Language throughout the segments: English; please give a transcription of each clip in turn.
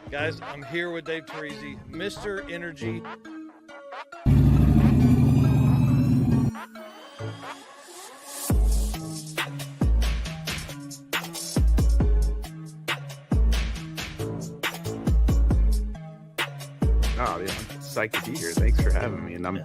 Guys, I'm here with Dave Teresi, Mr. Energy. Oh, yeah, I'm psyched to be here. Thanks for having me. And I'm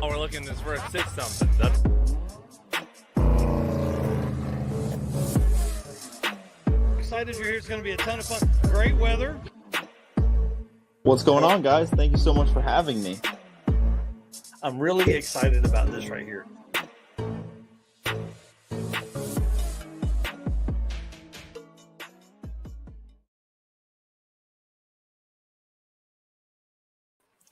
We're looking this for a 6-something. That's excited you're here. It's going to be a ton of fun. Great weather. What's going on, guys? Thank you so much for having me. I'm really excited about this right here.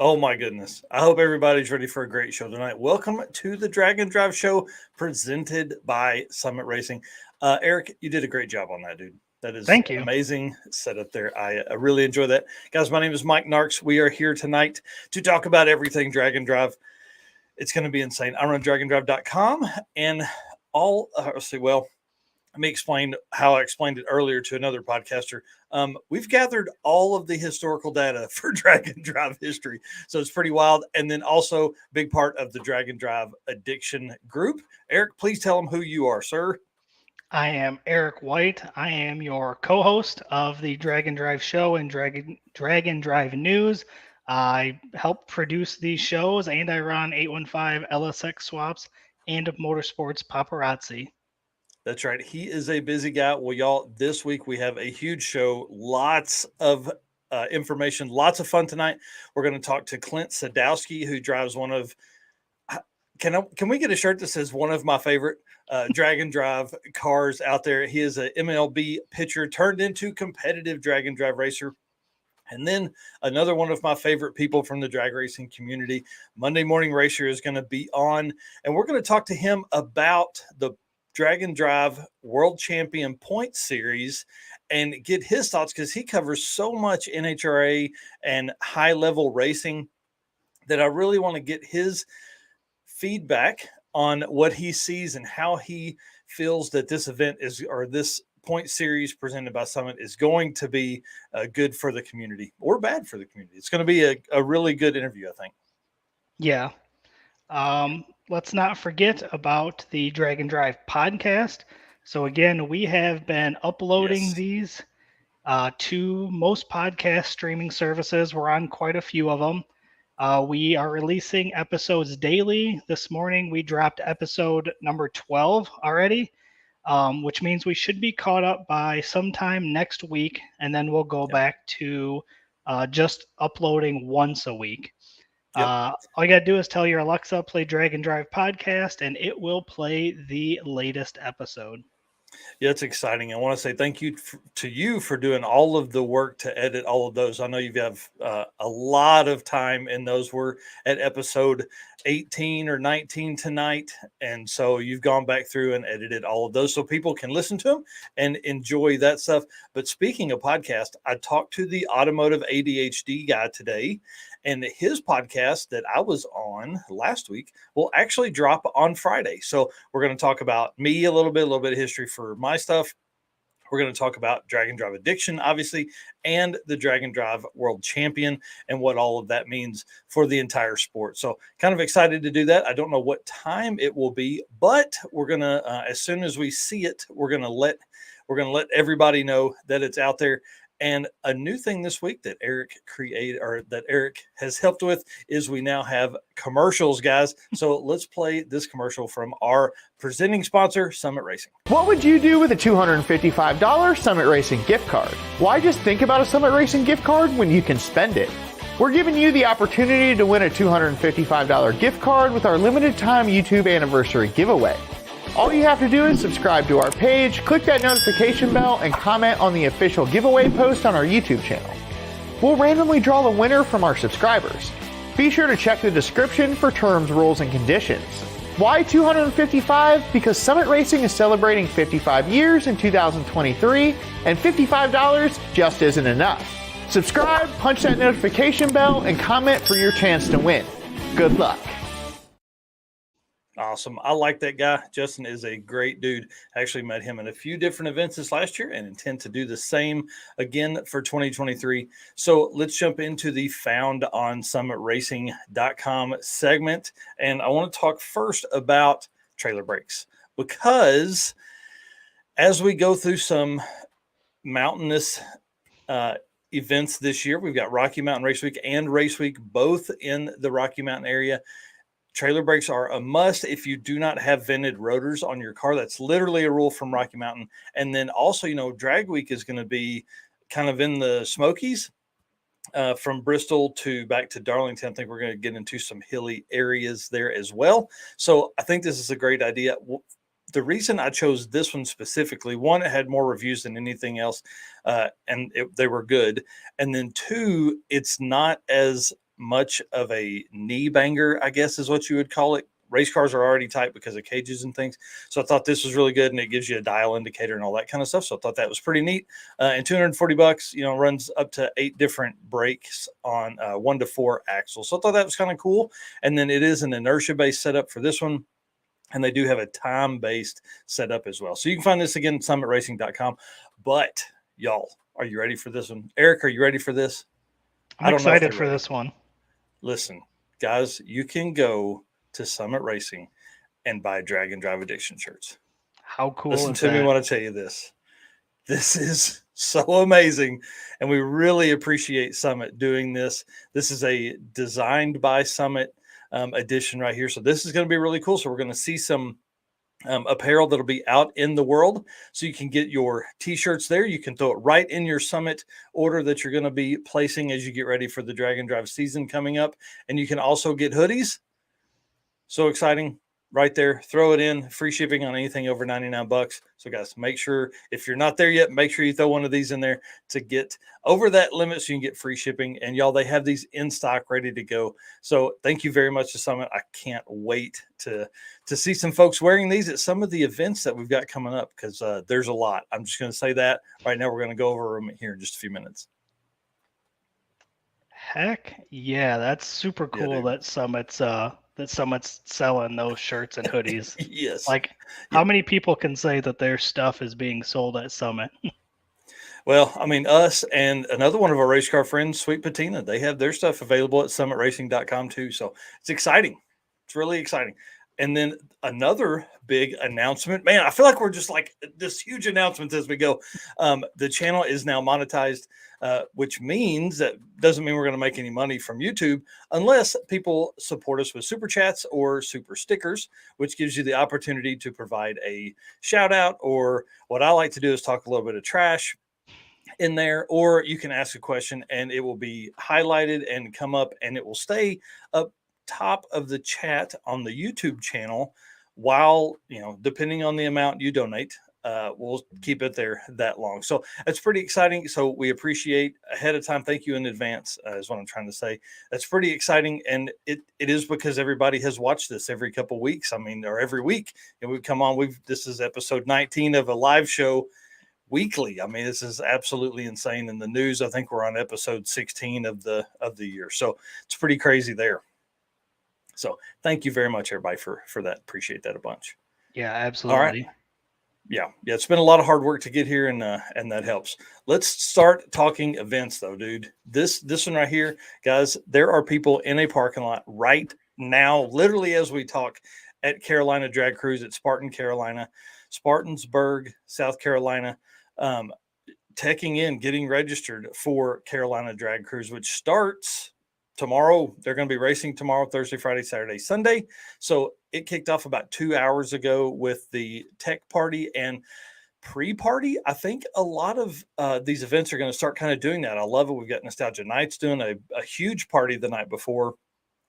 Oh my goodness. I hope everybody's ready for a great show tonight. Welcome to the Drag and Drive show presented by Summit Racing. Eric, you did a great job on that, dude. That is Thank you. Amazing setup there. I really enjoy that. Guys, my name is Mike Narks. We are here tonight to talk about everything Drag and Drive. It's going to be insane. I run dragandrive.com and let me explain how I explained it earlier to another podcaster. We've gathered all of the historical data for Drag and Drive history. So it's pretty wild. And then also big part of the Drag and Drive addiction group. Eric, please tell them who you are, sir. I am Eric White. I am your co-host of the Drag and Drive show and Drag and Drive News. I help produce these shows, and I run 815 LSX Swaps and Motorsports Paparazzi. That's right. He is a busy guy. Well, y'all, this week we have a huge show, lots of information, lots of fun tonight. We're going to talk to Clint Sodowsky, who drives one of can we get a shirt that says one of my favorite drag and drive cars out there? He is a MLB pitcher turned into competitive drag and drive racer. And then another one of my favorite people from the drag racing community, Monday Morning Racer, is going to be on. And we're going to talk to him about the Drag and Drive World Champion Point Series and get his thoughts, because he covers so much NHRA and high-level racing that I really want to get his feedback on what he sees and how he feels that this event is, or this point series presented by Summit, is going to be good for the community or bad for the community. It's going to be a really good interview, I think. Yeah. Let's not forget about the Drag and Drive podcast. So again, we have been uploading these to most podcast streaming services. We're on quite a few of them. We are releasing episodes daily. This morning we dropped episode number 12 already. Which means we should be caught up by sometime next week, and then we'll go back to just uploading once a week. All you got to do is tell your Alexa, play Drag and Drive podcast, and it will play the latest episode. Yeah, it's exciting. I want to say thank you to you for doing all of the work to edit all of those. I know you have a lot of time in those. We're at episode 18 or 19 tonight. And so you've gone back through and edited all of those so people can listen to them and enjoy that stuff. But speaking of podcast, I talked to the automotive ADHD guy today, and his podcast that I was on last week will actually drop on Friday. So we're going to talk about me a little bit of history for my stuff. We're going to talk about Drag and Drive addiction, obviously, and the Drag and Drive World Champion and what all of that means for the entire sport. So kind of excited to do that. I don't know what time it will be, but we're going to, as soon as we see it, we're going to let everybody know that it's out there. And a new thing this week that Eric has helped with is we now have commercials, guys. So let's play this commercial from our presenting sponsor, Summit Racing. What would you do with a $255 Summit Racing gift card? Why just think about a Summit Racing gift card when you can spend it? We're giving you the opportunity to win a $255 gift card with our limited time YouTube anniversary giveaway. All you have to do is subscribe to our page, click that notification bell, and comment on the official giveaway post on our YouTube channel. We'll randomly draw the winner from our subscribers. Be sure to check the description for terms, rules, and conditions. Why 255? Because Summit Racing is celebrating 55 years in 2023, and $55 just isn't enough. Subscribe, punch that notification bell, and comment for your chance to win. Good luck. Awesome. I like that guy. Justin is a great dude. I actually met him in a few different events this last year and intend to do the same again for 2023. So let's jump into the found on summitracing.com segment. And I want to talk first about trailer brakes, because as we go through some mountainous events this year, we've got Rocky Mountain Race Week and Race Week both in the Rocky Mountain area. Trailer brakes are a must if you do not have vented rotors on your car. That's literally a rule from Rocky Mountain. And then also, Drag Week is going to be kind of in the Smokies from Bristol to back to Darlington. I think we're going to get into some hilly areas there as well. So I think this is a great idea. The reason I chose this one specifically, one, it had more reviews than anything else, and they were good. And then two, it's not as much of a knee banger, I guess is what you would call it. Race cars are already tight because of cages and things. So I thought this was really good, and it gives you a dial indicator and all that kind of stuff. So I thought that was pretty neat. And $240, runs up to 8 different brakes on 1 to 4 axles. So I thought that was kind of cool. And then it is an inertia-based setup for this one. And they do have a time-based setup as well. So you can find this again at summitracing.com. But y'all, are you ready for this one? Eric, are you ready for this? I'm excited for this one. Listen, guys, you can go to Summit Racing and buy Drag and Drive Addiction shirts. How cool Listen is to that? me when I tell you this. This is so amazing, and we really appreciate Summit doing this. This is a designed by Summit edition right here. So this is going to be really cool. So we're going to see some apparel that'll be out in the world. So you can get your t-shirts there. You can throw it right in your Summit order that you're going to be placing as you get ready for the Drag and Drive season coming up. And you can also get hoodies. So exciting. Right there, throw it in, free shipping on anything over $99. So guys, make sure if you're not there yet, make sure you throw one of these in there to get over that limit so you can get free shipping. And y'all, they have these in stock ready to go. So thank you very much to Summit. I can't wait to see some folks wearing these at some of the events that we've got coming up, because there's a lot. I'm just going to say that right now. We're going to go over them here in just a few minutes. Heck yeah, that's super cool that Summit's selling those shirts and hoodies. Yes. Like, how many people can say that their stuff is being sold at Summit? Well, I mean, us and another one of our race car friends, Sweet Patina, they have their stuff available at summitracing.com too. So it's exciting. It's really exciting. And then another big announcement, man, I feel like we're just like this huge announcement as we go. The channel is now monetized, which means that doesn't mean we're going to make any money from YouTube unless people support us with super chats or super stickers, which gives you the opportunity to provide a shout out, or what I like to do is talk a little bit of trash in there, or you can ask a question and it will be highlighted and come up, and it will stay up top of the chat on the YouTube channel while, depending on the amount you donate, we'll keep it there that long. So that's pretty exciting. So we appreciate ahead of time. Thank you in advance is what I'm trying to say. That's pretty exciting. And it is because everybody has watched this every couple of weeks. I mean, or every week, and we've come on, this is episode 19 of a live show weekly. I mean, this is absolutely insane. In the news, I think we're on episode 16 of the year. So it's pretty crazy there. So thank you very much, everybody, for that. Appreciate that a bunch. Yeah, absolutely. All right. Yeah. It's been a lot of hard work to get here, and that helps. Let's start talking events, though, dude. This one right here, guys, there are people in a parking lot right now, literally as we talk, at Carolina Drag Cruise at Spartansburg, South Carolina, teching in, getting registered for Carolina Drag Cruise, which starts tomorrow. They're going to be racing tomorrow, Thursday, Friday, Saturday, Sunday. So it kicked off about 2 hours ago with the tech party and pre-party. I think a lot of these events are going to start kind of doing that. I love it. We've got Nostalgia Nights doing a huge party the night before,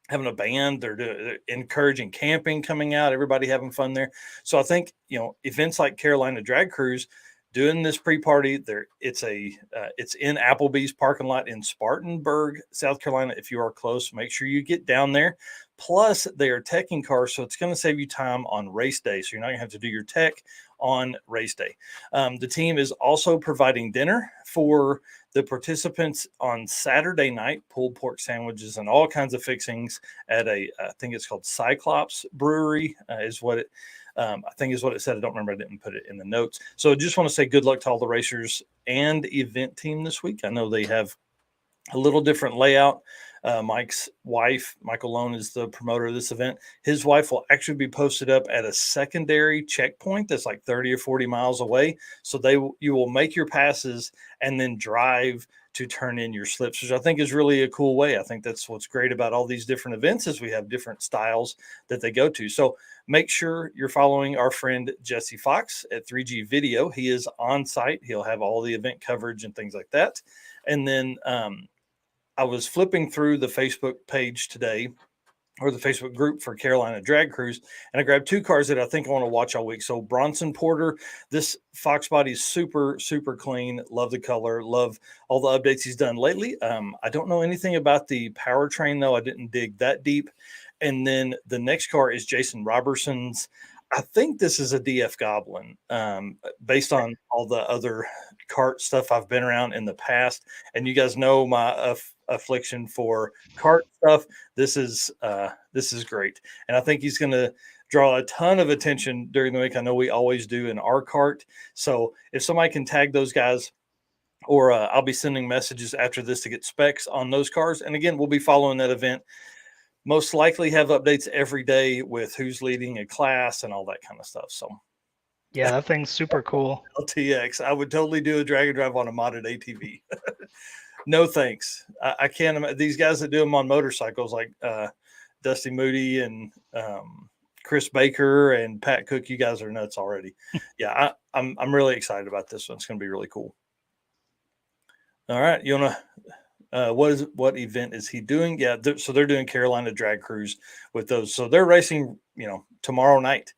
having a band. They're encouraging camping coming out, everybody having fun there. So I think, events like Carolina Drag Cruise doing this pre-party there, it's in Applebee's parking lot in Spartanburg, South Carolina. If you are close, make sure you get down there. Plus, they are teching cars, so it's going to save you time on race day. So you're not going to have to do your tech on race day. The team is also providing dinner for the participants on Saturday night, pulled pork sandwiches and all kinds of fixings at I think it's called Cyclops Brewery, is what it I think is what it said. I don't remember. I didn't put it in the notes. So I just want to say good luck to all the racers and event team this week. I know they have a little different layout. Mike's wife, Michael Lone, is the promoter of this event. His wife will actually be posted up at a secondary checkpoint that's like 30 or 40 miles away. So you will make your passes and then drive to turn in your slips, which I think is really a cool way. I think that's what's great about all these different events is we have different styles that they go to. So make sure you're following our friend Jesse Fox at 3G Video. He is on site. He'll have all the event coverage and things like that. And then I was flipping through the Facebook page today, or the Facebook group for Carolina Drag Cruise, and I grabbed two cars that I think I want to watch all week. So Bronson Porter, this Fox body is super, super clean. Love the color. Love all the updates he's done lately. I don't know anything about the powertrain, though. I didn't dig that deep. And then the next car is Jason Robertson's. I think this is a DF Goblin, based on all the other kart stuff I've been around in the past. And you guys know my affliction for kart stuff. This is great. And I think he's going to draw a ton of attention during the week. I know we always do in our kart. So if somebody can tag those guys, or I'll be sending messages after this to get specs on those cars. And again, we'll be following that event. Most likely have updates every day with who's leading a class and all that kind of stuff. So, yeah, that thing's super cool. LTX, I would totally do a drag and drive on a modded ATV. No thanks. I can't imagine these guys that do them on motorcycles, like Dusty Moody and Chris Baker and Pat Cook. You guys are nuts already. Yeah, I'm really excited about this one. It's going to be really cool. All right, you want to. What event is he doing? Yeah, so they're doing Carolina Drag Cruise with those. So they're racing, tomorrow night.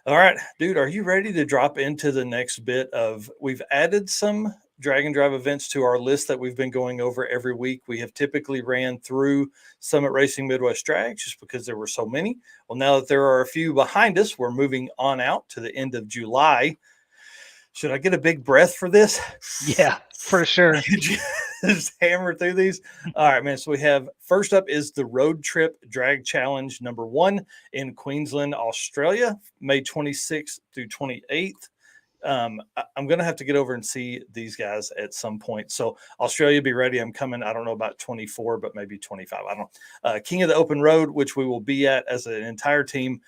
All right, dude, are you ready to drop into the next bit of? We've added some drag and drive events to our list that we've been going over every week. We have typically ran through Summit Racing Midwest Drag just because there were so many. Well, now that there are a few behind us, we're moving on out to the end of July. Should I get a big breath for this? Yeah, for sure. Just hammer through these. All right, man. So we have first up is the Road Trip Drag Challenge #1 in Queensland, Australia, May 26th through 28th. I'm going to have to get over and see these guys at some point. So Australia, be ready. I'm coming. I don't know about 24, but maybe 25. I don't know. King of the Open Road, which we will be at as an entire team.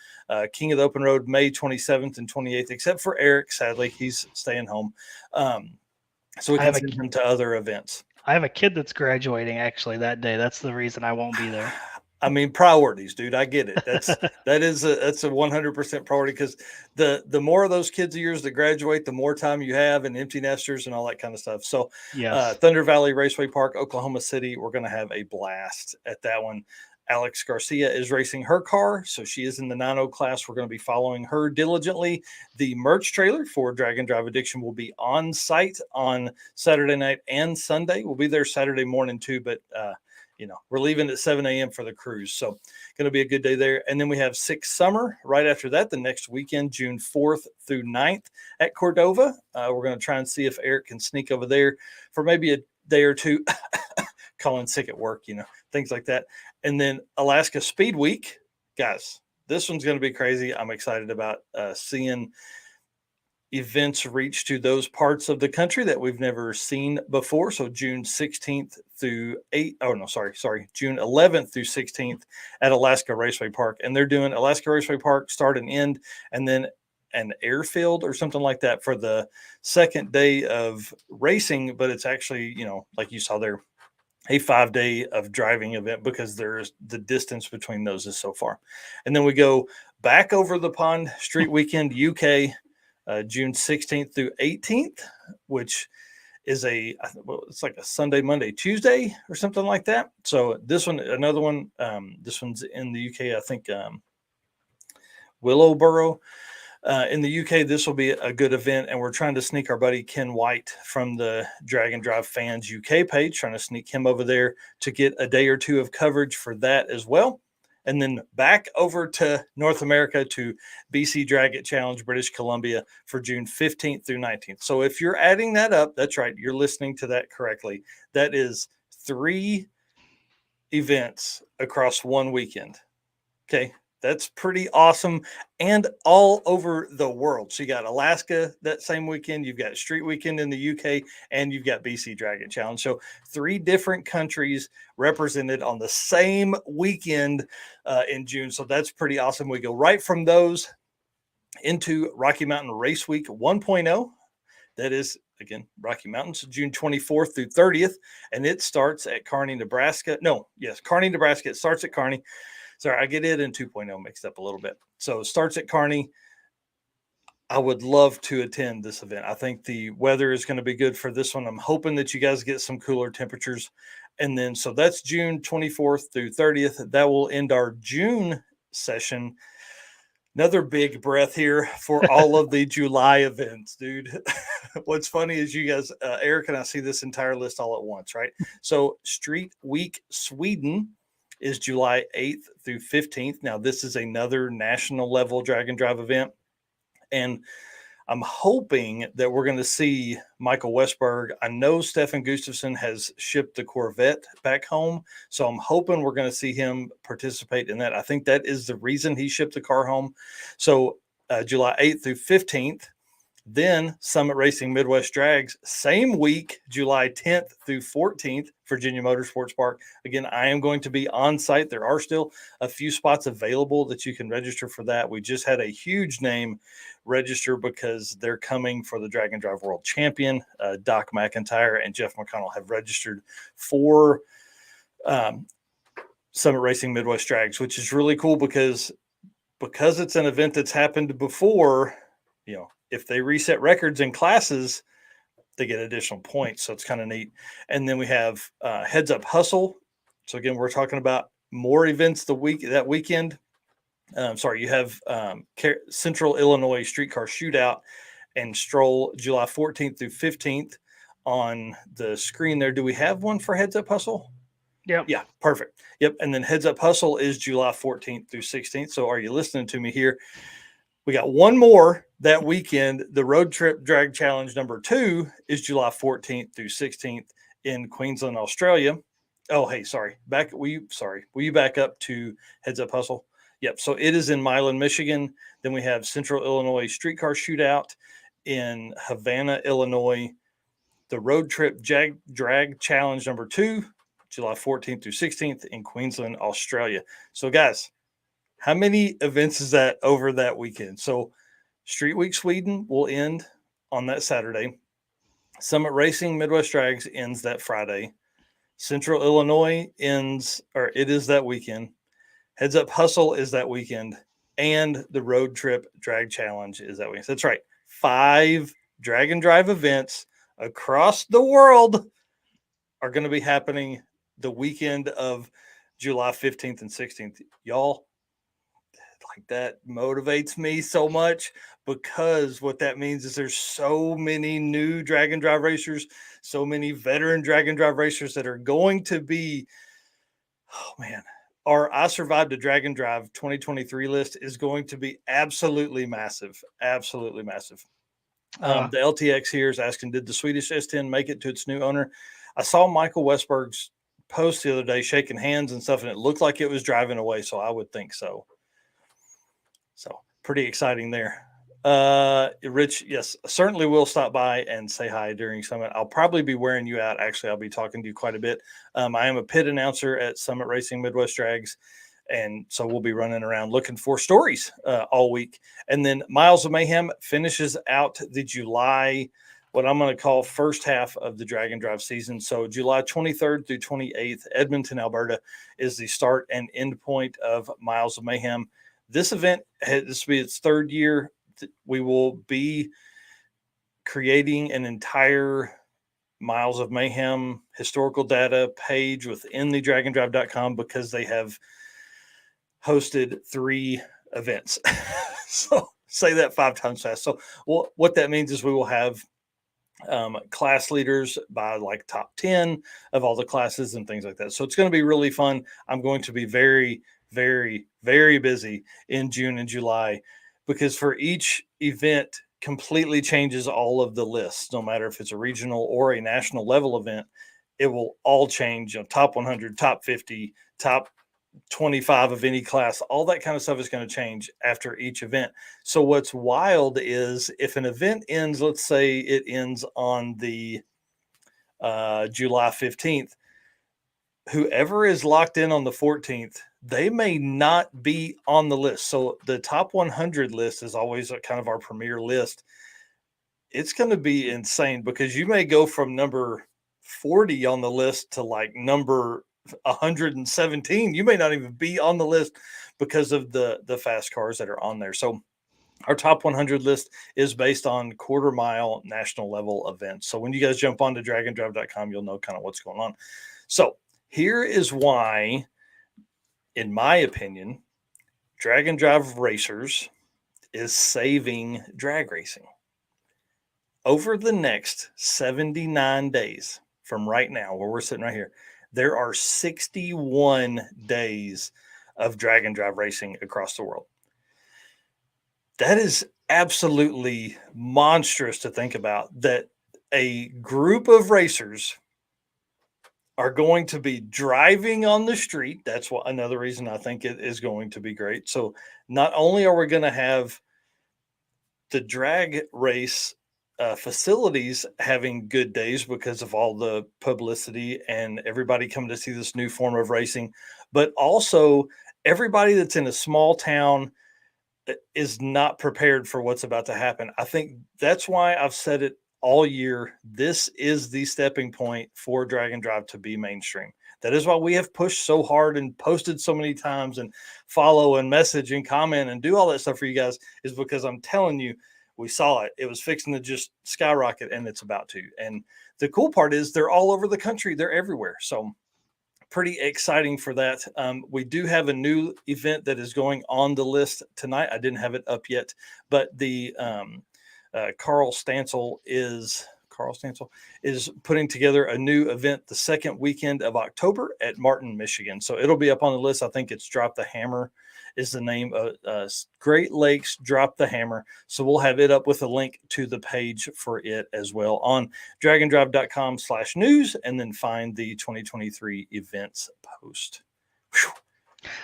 King of the Open Road, May 27th and 28th, except for Eric. Sadly, he's staying home. So we can send him to other events. I have a kid that's graduating actually that day. That's the reason I won't be there. I mean, priorities, dude. I get it. That's a 100% priority, because the more of those kids of yours that graduate, the more time you have, and empty nesters and all that kind of stuff. So, yes. Thunder Valley Raceway Park, Oklahoma City. We're going to have a blast at that one. Alex Garcia is racing her car, so she is in the 9.0 class. We're going to be following her diligently. The merch trailer for Drag and Drive Addiction will be on site on Saturday night and Sunday. We'll be there Saturday morning too, but we're leaving at 7 a.m. for the cruise. So going to be a good day there. And then we have Six Summer right after that, the next weekend, June 4th through 9th at Cordova. We're going to try and see if Eric can sneak over there for maybe a day or two, calling sick at work, things like that. And then Alaska Speed Week, guys, this one's going to be crazy. I'm excited about seeing events reach to those parts of the country that we've never seen before. So June 16th through June 11th through 16th at Alaska Raceway Park. And they're doing Alaska Raceway Park start and end, and then an airfield or something like that for the second day of racing. But it's actually, like you saw there, a 5-day of driving event, because there's the distance between those is so far. And then we go back over the pond, Street Weekend UK, June 16th through 18th, which is it's like a Sunday, Monday, Tuesday or something like that. So this one, another one, this one's in the UK, I think, Willowborough. In the UK, this will be a good event, and we're trying to sneak our buddy Ken White from the Drag and Drive Fans UK page, trying to sneak him over there to get a day or two of coverage for that as well. and then back over to North America to BC Drag It Challenge, British Columbia for June 15th through 19th. So if you're adding that up, that's right. You're listening to that correctly. That is 3 events across one weekend. Okay. That's pretty awesome. And all over the world. So you got Alaska that same weekend, you've got Street Weekend in the UK, and you've got BC Drag It Challenge. So 3 different countries represented on the same weekend in June. So that's pretty awesome. We go right from those into Rocky Mountain Race Week 1.0. That is, again, Rocky Mountains, June 24th through 30th. And it starts at Kearney, Nebraska. Kearney, Nebraska. It starts at Kearney. Sorry, I get it in 2.0 mixed up a little bit. So it starts at Kearney. I would love to attend this event. I think the weather is going to be good for this one. I'm hoping that you guys get some cooler temperatures. And then, so that's June 24th through 30th. That will end our June session. Another big breath here for all of the July events, dude. What's funny is you guys, Eric and I see this entire list all at once, right? So Street Week Sweden is July 8th through 15th. Now, this is another national level drag and drive event. And I'm hoping that we're going to see Michael Westberg. I know Stefan Gustafsson has shipped the Corvette back home. So I'm hoping we're going to see him participate in that. I think that is the reason he shipped the car home. So July 8th through 15th. Then Summit Racing Midwest Drags, same week, July 10th through 14th, Virginia Motorsports Park. Again, I am going to be on site. There are still a few spots available that you can register for that. We just had a huge name register because they're coming for the Drag and Drive World Champion. Doc McIntyre and Jeff McConnell have registered for Summit Racing Midwest Drags, which is really cool because it's an event that's happened before, you know. If they reset records in classes, they get additional points. So it's kind of neat. And then we have Heads Up Hustle. So again, we're talking about more events that weekend. You have Central Illinois Streetcar Shootout and Stroll July 14th through 15th on the screen there. Do we have one for Heads Up Hustle? Yep. Yeah, perfect. Yep. And then Heads Up Hustle is July 14th through 16th. So are you listening to me here? We got one more that weekend. The Road Trip Drag Challenge number 2 is July 14th through 16th in Queensland, Australia. Oh, hey, sorry. Will you back up to Heads Up Hustle? Yep. So it is in Milan, Michigan. Then we have Central Illinois Streetcar Shootout in Havana, Illinois. The Road Trip Drag Challenge number 2, July 14th through 16th in Queensland, Australia. So guys, how many events is that over that weekend? So Street Week Sweden will end on that Saturday. Summit Racing Midwest Drags ends that Friday. Central Illinois it is that weekend. Heads Up Hustle is that weekend. And the Road Trip Drag Challenge is that weekend. That's right. 5 drag and drive events across the world are going to be happening the weekend of July 15th and 16th. Y'all, like, that motivates me so much, because what that means is there's so many new drag and drive racers, so many veteran drag and drive racers that are going to be, oh man, our I Survived a Drag and Drive 2023 list is going to be absolutely massive. Absolutely massive. The LTX here is asking, did the Swedish S10 make it to its new owner? I saw Michael Westberg's post the other day shaking hands and stuff, and it looked like it was driving away, so I would think so. So pretty exciting there. Rich, yes, certainly will stop by and say hi during Summit. I'll probably be wearing you out. Actually, I'll be talking to you quite a bit. I am a pit announcer at Summit Racing Midwest Drags, and so we'll be running around looking for stories all week. And then Miles of Mayhem finishes out the July, what I'm going to call first half of the drag and drive season. So July 23rd through 28th, Edmonton, Alberta is the start and end point of Miles of Mayhem. This event, this will be its 3rd year. We will be creating an entire Miles of Mayhem historical data page within the dragandrive.com because they have hosted 3 events. So say that 5 times fast. So what that means is we will have class leaders by like top 10 of all the classes and things like that. So it's going to be really fun. I'm going to be very, very, very busy in June and July because for each event completely changes all of the lists, no matter if it's a regional or a national level event, it will all change. Top 100, top 50, top 25 of any class, all that kind of stuff is going to change after each event. So what's wild is if an event ends, let's say it ends on the July 15th, whoever is locked in on the 14th, they may not be on the list. So the top 100 list is always kind of our premier list. It's going to be insane because you may go from number 40 on the list to like number 117. You may not even be on the list because of the fast cars that are on there. So our top 100 list is based on quarter mile national level events. So when you guys jump onto dragondrive.com, you'll know kind of what's going on. So here is why, in my opinion, Drag and Drive Racers is saving drag racing. Over the next 79 days from right now, where we're sitting right here, there are 61 days of drag and drive racing across the world. That is absolutely monstrous to think about, that a group of racers are going to be driving on the street. That's what another reason I think it is going to be great. So not only are we going to have the drag race facilities having good days because of all the publicity and everybody coming to see this new form of racing, but also everybody that's in a small town is not prepared for what's about to happen. I think that's why I've said it all year. This is the stepping point for Drag and Drive to be mainstream. That is why we have pushed so hard and posted so many times and follow and message and comment and do all that stuff for you guys, is because I'm telling you, we saw it. It was fixing to just skyrocket, and it's about to. And the cool part is they're all over the country. They're everywhere. So pretty exciting for that. We do have a new event that is going on the list tonight. I didn't have it up yet, but the Carl Stansel is putting together a new event the second weekend of October at Martin, Michigan. So it'll be up on the list. I think it's Drop the Hammer is the name of Great Lakes Drop the Hammer. So we'll have it up with a link to the page for it as well on dragondrive.com/news, and then find the 2023 events post. Whew.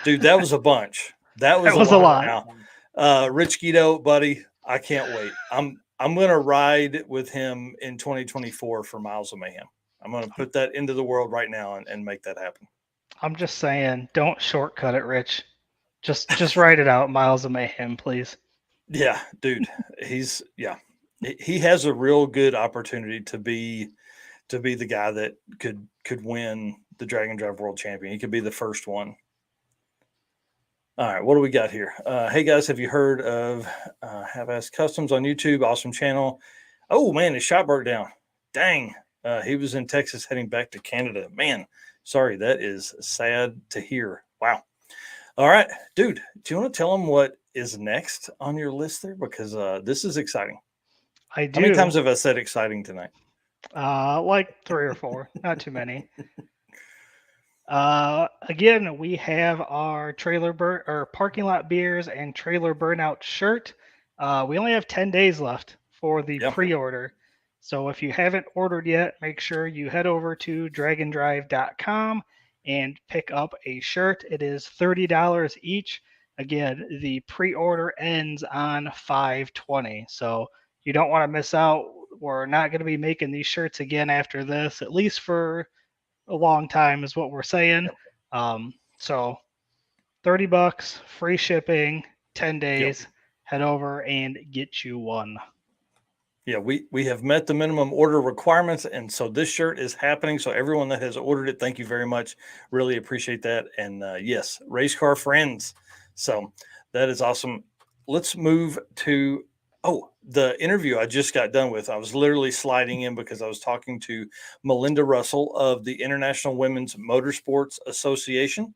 Dude, that was a bunch. That was a lot. Now, Rich Guido, buddy, I can't wait. I'm going to ride with him in 2024 for Miles of Mayhem. I'm going to put that into the world right now and make that happen. I'm just saying, don't shortcut it, Rich. Just write it out, Miles of Mayhem, please. Yeah, dude. He has a real good opportunity to be the guy that could win the Drag and Drive World Champion. He could be the first one. All right, what do we got here? Hey guys, have you heard of Have Ass Customs on YouTube? Awesome channel. Oh man, his shop broke down. Dang. He was in Texas heading back to Canada. Man, sorry, that is sad to hear. Wow. All right, dude, do you want to tell them what is next on your list there? Because this is exciting. I do. How many times have I said exciting tonight? Like 3 or 4, not too many. Again, we have our parking lot beers and trailer burnout shirt. We only have 10 days left for the pre-order. So if you haven't ordered yet, make sure you head over to dragondrive.com and pick up a shirt. It is $30 each. Again, the pre-order ends on 5/20. So you don't want to miss out. We're not going to be making these shirts again after this, at least for a long time is what we're saying. So $30, free shipping, 10 days. Head over and get you one. Yeah, we have met the minimum order requirements, and so this shirt is happening. So everyone that has ordered it, thank you very much. Really appreciate that. And yes, race car friends. So that is awesome. Let's move to the interview I just got done with. I was literally sliding in because I was talking to Melinda Russell of the International Women's Motorsports Association.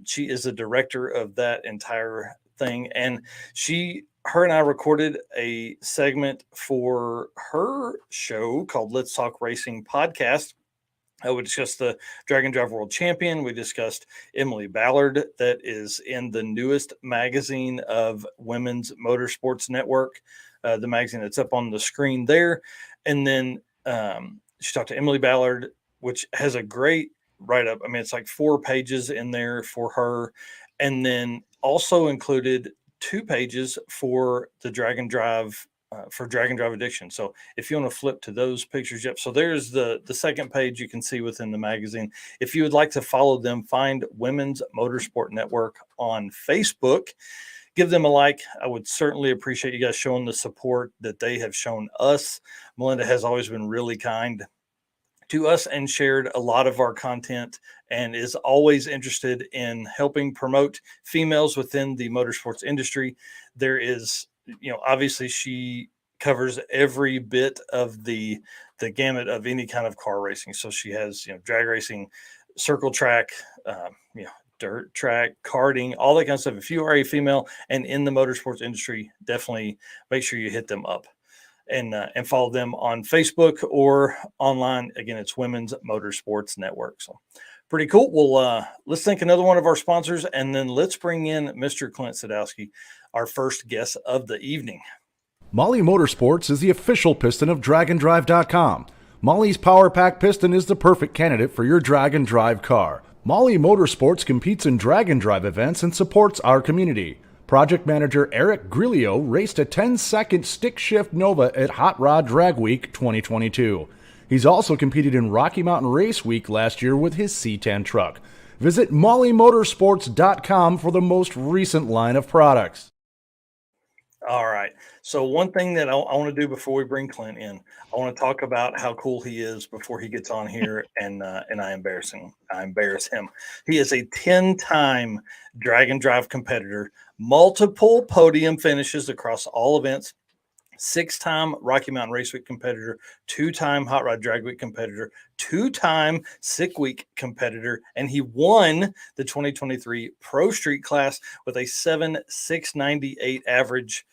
She is the director of that entire thing, and her and I recorded a segment for her show called Let's Talk Racing Podcast. We discussed the Dragon Drive World Champion. We discussed Emily Ballard, that is in the newest magazine of Women's Motorsports Network, the magazine that's up on the screen there. And then she talked to Emily Ballard, which has a great write-up. I mean, it's like 4 pages in there for her. And then also included 2 pages for the Dragon Drive for Dragon Drive Addiction. So if you want to flip to those pictures, yep. So there's the second page you can see within the magazine. If you would like to follow them, find Women's Motorsport Network on Facebook. Give them a like. I would certainly appreciate you guys showing the support that they have shown us. Melinda has always been really kind to us and shared a lot of our content and is always interested in helping promote females within the motorsports industry. There is, obviously she covers every bit of the gamut of any kind of car racing. So she has, drag racing, circle track, dirt track, karting, all that kind of stuff. If you are a female and in the motorsports industry, definitely make sure you hit them up and follow them on Facebook or online. Again, it's Women's Motorsports Network. So pretty cool. Well, let's thank another one of our sponsors, and then let's bring in Mr. Clint Sodowsky, our first guest of the evening. Molly Motorsports is the official piston of DragonDrive.com. Molly's Power Pack piston is the perfect candidate for your drag and drive car. Molly Motorsports competes in drag and drive events and supports our community. Project manager Eric Grillo raced a 10-second stick shift Nova at Hot Rod Drag Week 2022. He's also competed in Rocky Mountain Race Week last year with his C10 truck. Visit mollymotorsports.com for the most recent line of products. All right. So one thing that I want to do before we bring Clint in, I want to talk about how cool he is before he gets on here and I embarrass him. He is a 10-time drag and drive competitor, multiple podium finishes across all events, 6-time Rocky Mountain Race Week competitor, 2-time Hot Rod Drag Week competitor, 2-time Sick Week competitor, and he won the 2023 Pro Street class with a 7.698 average.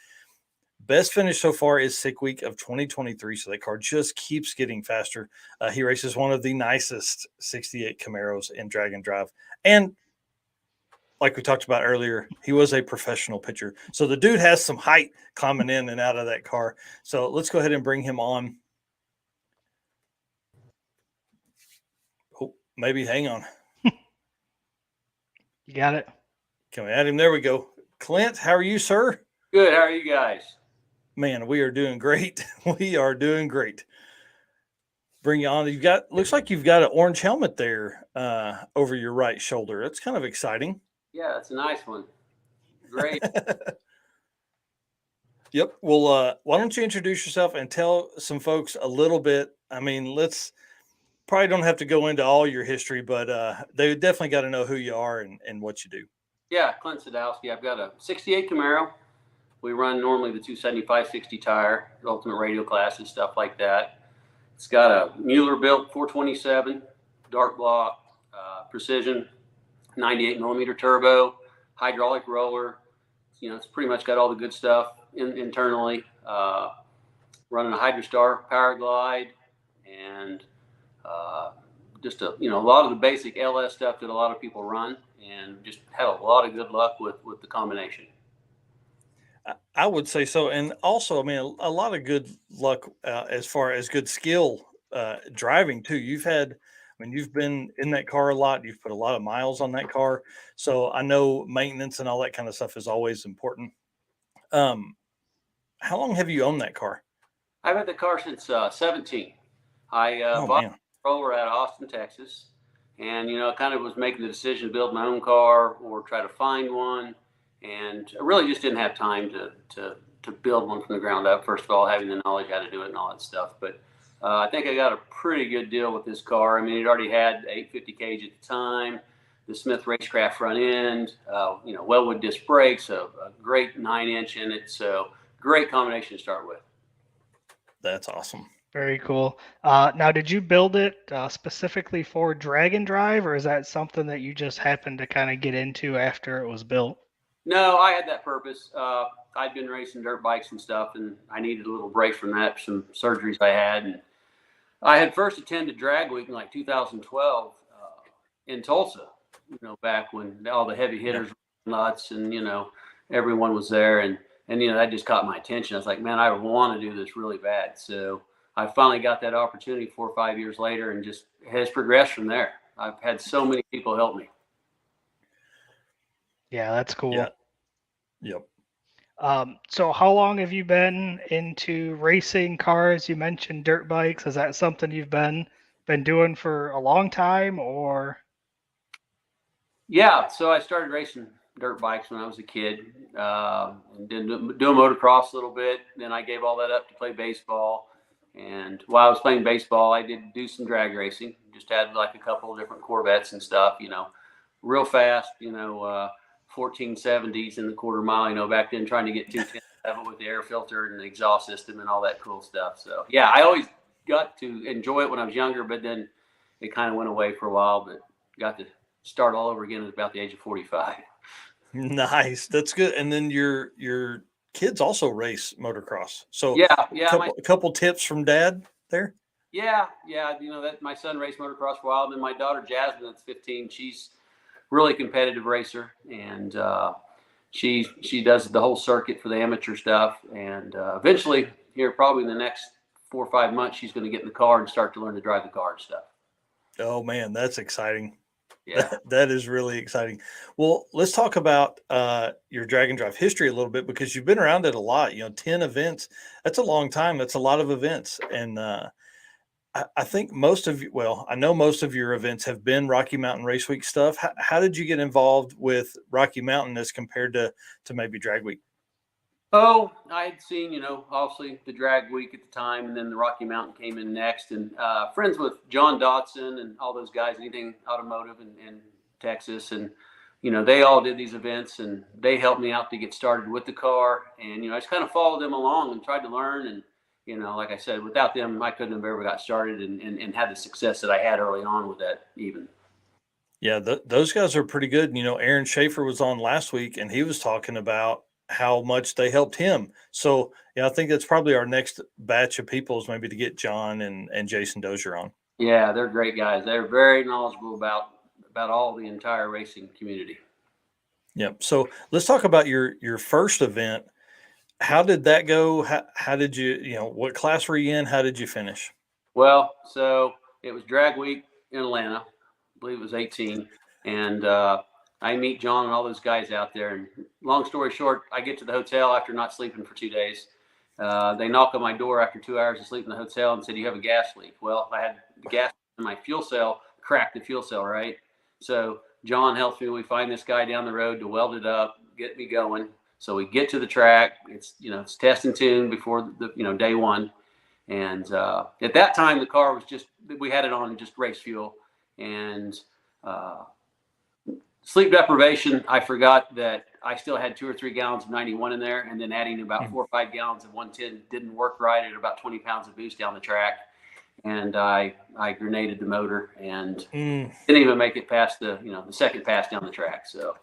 Best finish so far is Sick Week of 2023, so that car just keeps getting faster. He races one of the nicest 68 Camaros in drag and drive, and like we talked about earlier, he was a professional pitcher. So the dude has some height climbing in and out of that car. So let's go ahead and bring him on. Oh, maybe hang on. You got it. Can we add him? There we go. Clint, how are you, sir? Good. How are you guys? Man, we are doing great. We are doing great. Bring you on. Looks like you've got an orange helmet there over your right shoulder. That's kind of exciting. Yeah, it's a nice one. Great. Yep. Well, why don't you introduce yourself and tell some folks a little bit? I mean, probably don't have to go into all your history, but they definitely got to know who you are and what you do. Yeah, Clint Sodowsky. I've got a 68 Camaro. We run normally the 275/60 tire, ultimate radial class and stuff like that. It's got a Mueller built 427, dark block, precision, 98 millimeter turbo, hydraulic roller. It's pretty much got all the good stuff internally. Running a Hydrostar Power Glide and just a lot of the basic LS stuff that a lot of people run, and just had a lot of good luck with the combination. I would say so. And also, I mean, a lot of good luck as far as good skill driving too. You've been in that car a lot. You've put a lot of miles on that car. So I know maintenance and all that kind of stuff is always important. How long have you owned that car? I've had the car since 17. I bought a roller out of Austin, Texas, and kind of was making the decision to build my own car or try to find one, and I really just didn't have time to build one from the ground up. First of all, having the knowledge how to do it and all that stuff, but I think I got a pretty good deal with this car. I mean, it already had 850 cage at the time, the Smith Racecraft front end, Wellwood disc brakes, a great 9-inch in it, so great combination to start with. That's awesome. Very cool. Now, did you build it specifically for drag and drive, or is that something that you just happened to kind of get into after it was built? No, I had that purpose. I'd been racing dirt bikes and stuff, and I needed a little break from that, some surgeries I had. And I had first attended Drag Week in like 2012 in Tulsa, back when all the heavy hitters were nuts and, everyone was there. And that just caught my attention. I was like, man, I want to do this really bad. So I finally got that opportunity 4 or 5 years later, and just has progressed from there. I've had so many people help me. Yeah, that's cool. Yeah. Yep. So how long have you been into racing cars? You mentioned dirt bikes. Is that something you've been doing for a long time, or? Yeah, so I started racing dirt bikes when I was a kid, and did motocross a little bit. Then I gave all that up to play baseball. And while I was playing baseball, I did do some drag racing. Just had like a couple of different Corvettes and stuff, real fast, 1470s in the quarter mile, back then trying to get 210 with the air filter and the exhaust system and all that cool stuff. So yeah, I always got to enjoy it when I was younger, but then it kind of went away for a while, but got to start all over again at about the age of 45. Nice. That's good. And then your kids also race motocross. So yeah. A couple tips from Dad there. Yeah. That my son raced motocross for a while. Then my daughter Jasmine, that's 15. She's really competitive racer, and she does the whole circuit for the amateur stuff. And eventually, here probably in the next 4 or 5 months, she's going to get in the car and start to learn to drive the car and stuff. Oh man, that's exciting. Yeah, that is really exciting. Well, let's talk about your drag and drive history a little bit, because you've been around it a lot. 10 events. That's a long time. That's a lot of events. And I think I know most of your events have been Rocky Mountain Race Week stuff. How did you get involved with Rocky Mountain as compared to maybe Drag Week? Oh, I had seen, obviously the Drag Week at the time, and then the Rocky Mountain came in next. And friends with John Dodson and all those guys, anything automotive in Texas. And, they all did these events, and they helped me out to get started with the car. And, I just kind of followed them along and tried to learn. And, like I said, without them, I couldn't have ever got started and had the success that I had early on with that even. Yeah, those guys are pretty good. Aaron Schaefer was on last week, and he was talking about how much they helped him. So, I think that's probably our next batch of people is maybe to get John and Jason Dozier on. Yeah, they're great guys. They're very knowledgeable about all the entire racing community. Yep. So let's talk about your first event. How did that go? How did you, what class were you in? How did you finish? Well, so it was Drag Week in Atlanta. I believe it was 18. And I meet John and all those guys out there. And long story short, I get to the hotel after not sleeping for 2 days. They knock on my door after 2 hours of sleep in the hotel and said, "You have a gas leak." Well, I had the gas in my fuel cell, cracked the fuel cell, right? So John helps me. We find this guy down the road to weld it up, get me going. So we get to the track. It's, it's test and tune before the day one. And at that time, the car was we had it on just race fuel. And sleep deprivation, I forgot that I still had 2 or 3 gallons of 91 in there, and then adding about 4 or 5 gallons of 110 didn't work right at about 20 pounds of boost down the track. And I grenaded the motor and didn't even make it past the second pass down the track. So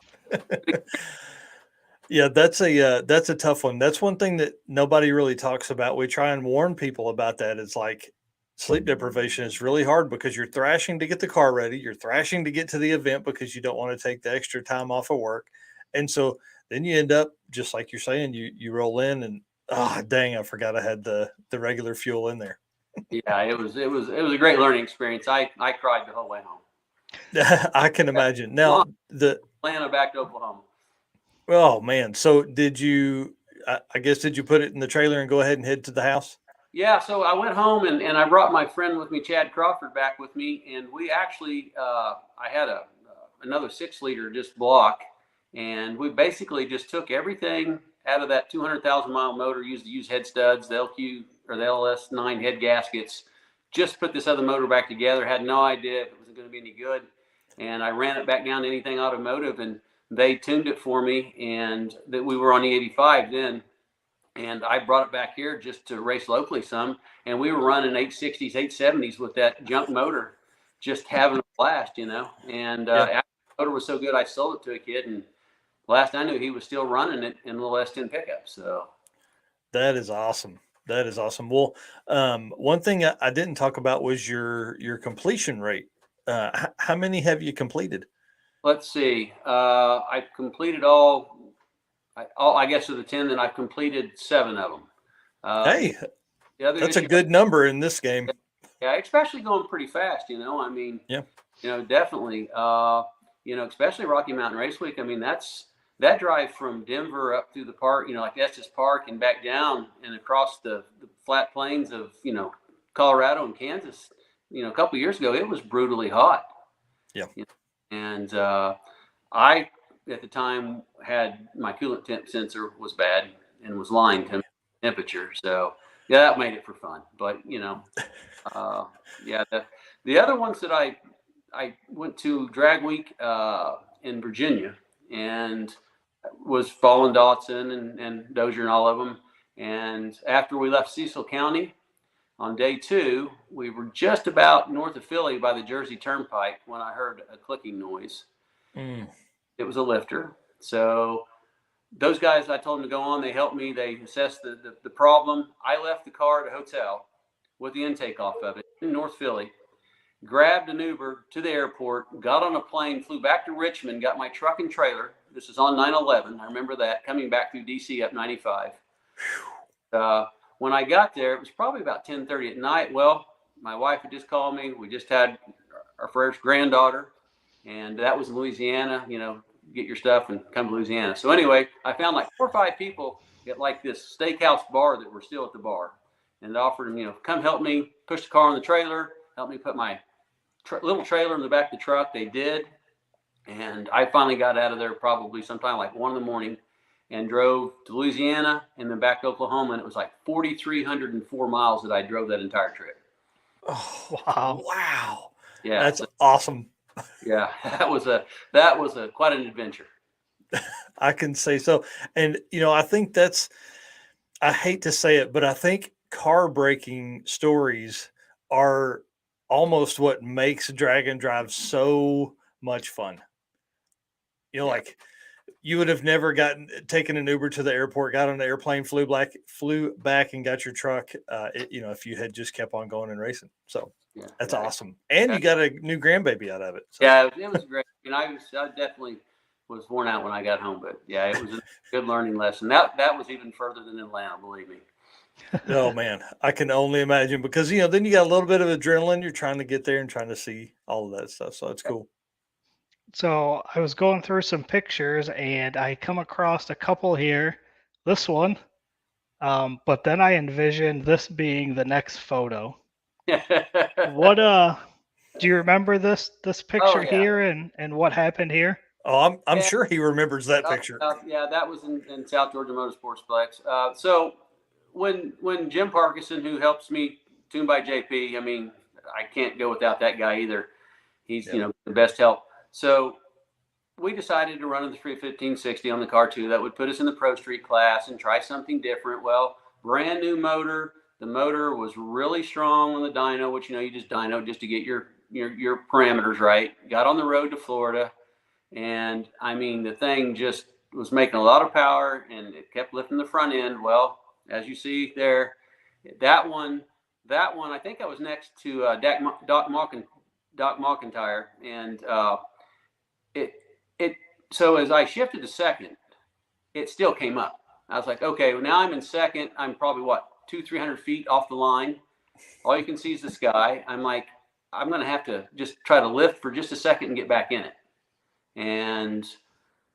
yeah, that's a tough one. That's one thing that nobody really talks about. We try and warn people about that. It's like sleep deprivation is really hard because you're thrashing to get the car ready. You're thrashing to get to the event because you don't want to take the extra time off of work. And so then you end up, just like you're saying, you roll in and, dang, I forgot I had the regular fuel in there. Yeah, it was a great learning experience. I cried the whole way home. I can imagine. Now Atlanta back to Oklahoma. Oh man. So did you put it in the trailer and go ahead and head to the house? Yeah, so I went home and I brought my friend with me, Chad Crawford, back with me, and we actually I had another 6-liter just block, and we basically just took everything out of that 200,000 mile motor, used head studs, the LQ or the LS9 head gaskets, just put this other motor back together. Had no idea if it was going to be any good, and I ran it back down to anything automotive, and they tuned it for me, and that we were on E85 then. And I brought it back here just to race locally some. And we were running 860s, 870s with that junk motor, just having a blast, And after the motor was so good, I sold it to a kid. And last I knew, he was still running it in the little S10 pickup. So That is awesome. That is awesome. Well, one thing I didn't talk about was your completion rate. How many have you completed? let's see. I've completed I guess of the 10, then I've completed 7 of them. Hey, the other that's a issue- good number in this game. Yeah, especially going pretty fast. I mean, Yeah. Definitely. Especially Rocky Mountain Race Week. I mean, that drive from Denver up through the park, like Estes Park and back down and across the flat plains of, Colorado and Kansas, a couple of years ago, it was brutally hot. Yeah. And I, at the time, had my coolant temp sensor was bad and was lying to temperature. So, yeah, that made it for fun. But, the other ones that I went to Drag Week in Virginia and was following Dotson and Dozier and all of them. And after we left Cecil County on day 2, we were just about north of Philly by the Jersey Turnpike when I heard a clicking noise. It was a lifter. So those guys, I told them to go on. They helped me. They assessed the problem. I left the car at a hotel with the intake off of it in North Philly, grabbed an Uber to the airport, got on a plane, flew back to Richmond, got my truck and trailer. This is on 9/11. I remember that, coming back through DC up 95. When I got there, it was probably about 10:30 at night. Well, my wife had just called me. We just had our first granddaughter, and that was in Louisiana. Get your stuff and come to Louisiana. So anyway, I found like 4 or 5 people at like this steakhouse bar that were still at the bar, and offered them, come help me push the car on the trailer, help me put my little trailer in the back of the truck. They did. And I finally got out of there probably sometime like 1 a.m. and drove to Louisiana and then back to Oklahoma. And it was like 4,304 miles that I drove that entire trip. Oh, wow. Yeah. That's awesome. Yeah. That was quite an adventure. I can say so. And, I think I hate to say it, but I think car breaking stories are almost what makes Drag and Drive so much fun. Like you would have never taken an Uber to the airport, got on an airplane, flew back and got your truck, if you had just kept on going and racing. So that's awesome. And you got a new grandbaby out of it. So. Yeah, it was great. I definitely was worn out when I got home, but yeah, it was a good learning lesson. That was even further than Atlanta, believe me. Oh man, I can only imagine because then you got a little bit of adrenaline. You're trying to get there and trying to see all of that stuff. So it's cool. So I was going through some pictures and I come across a couple here. This one, but then I envisioned this being the next photo. What do you remember this picture here and what happened here? Oh, I'm sure he remembers that picture. Yeah, that was in South Georgia Motorsportsplex. So when Jim Parkinson, who helps me tune by JP, I mean, I can't go without that guy either. He's the best help. So we decided to run in the 315/60 on the car too. That would put us in the Pro Street class and try something different. Well, brand new motor. The motor was really strong on the dyno, which you just dyno just to get your parameters right. Got on the road to Florida, and I mean the thing just was making a lot of power, and it kept lifting the front end. Well, as you see there, that one, I think I was next to Doc McIntyre, and so as I shifted to second, it still came up. I was like, okay, well, now I'm in second. I'm probably 200-300 feet off the line. All you can see is the sky. I'm like, I'm going to have to just try to lift for just a second and get back in it. And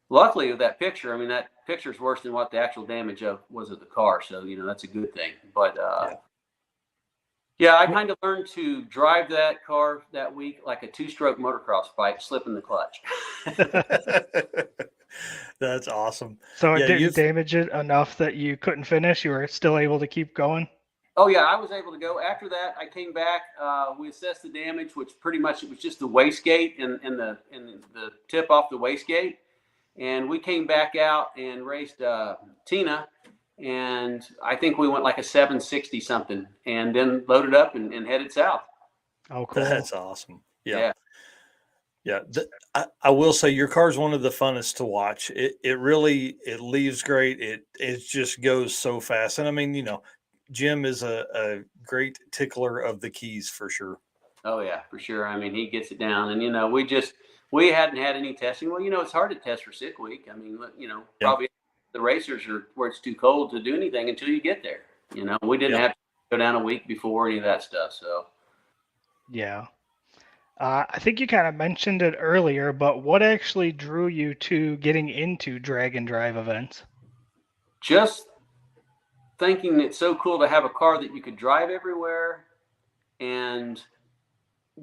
luckily with that picture, I mean, that picture is worse than what the actual damage was of the car. So, that's a good thing. But I kind of learned to drive that car that week like a 2-stroke motocross bike, slipping the clutch. That's awesome. So it didn't damage it enough that you couldn't finish? You were still able to keep going? Oh, yeah, I was able to go. After that, I came back. We assessed the damage, which pretty much it was just the wastegate and the tip off the wastegate. And we came back out and raced Tina. And I think we went like a 760 something and then loaded up and headed south. Oh, cool. That's awesome. Yeah. Yeah, I will say your car is one of the funnest to watch. It really it leaves great. It just goes so fast. And I mean, Jim is a great tickler of the keys for sure. Oh yeah, for sure. I mean, he gets it down, and we hadn't had any testing. Well, it's hard to test for sick week. I mean, probably the racers are where it's too cold to do anything until you get there. We didn't have to go down a week before any of that stuff. So Yeah. I think you kind of mentioned it earlier, but what actually drew you to getting into drag and drive events? just thinking it's so cool to have a car that you could drive everywhere and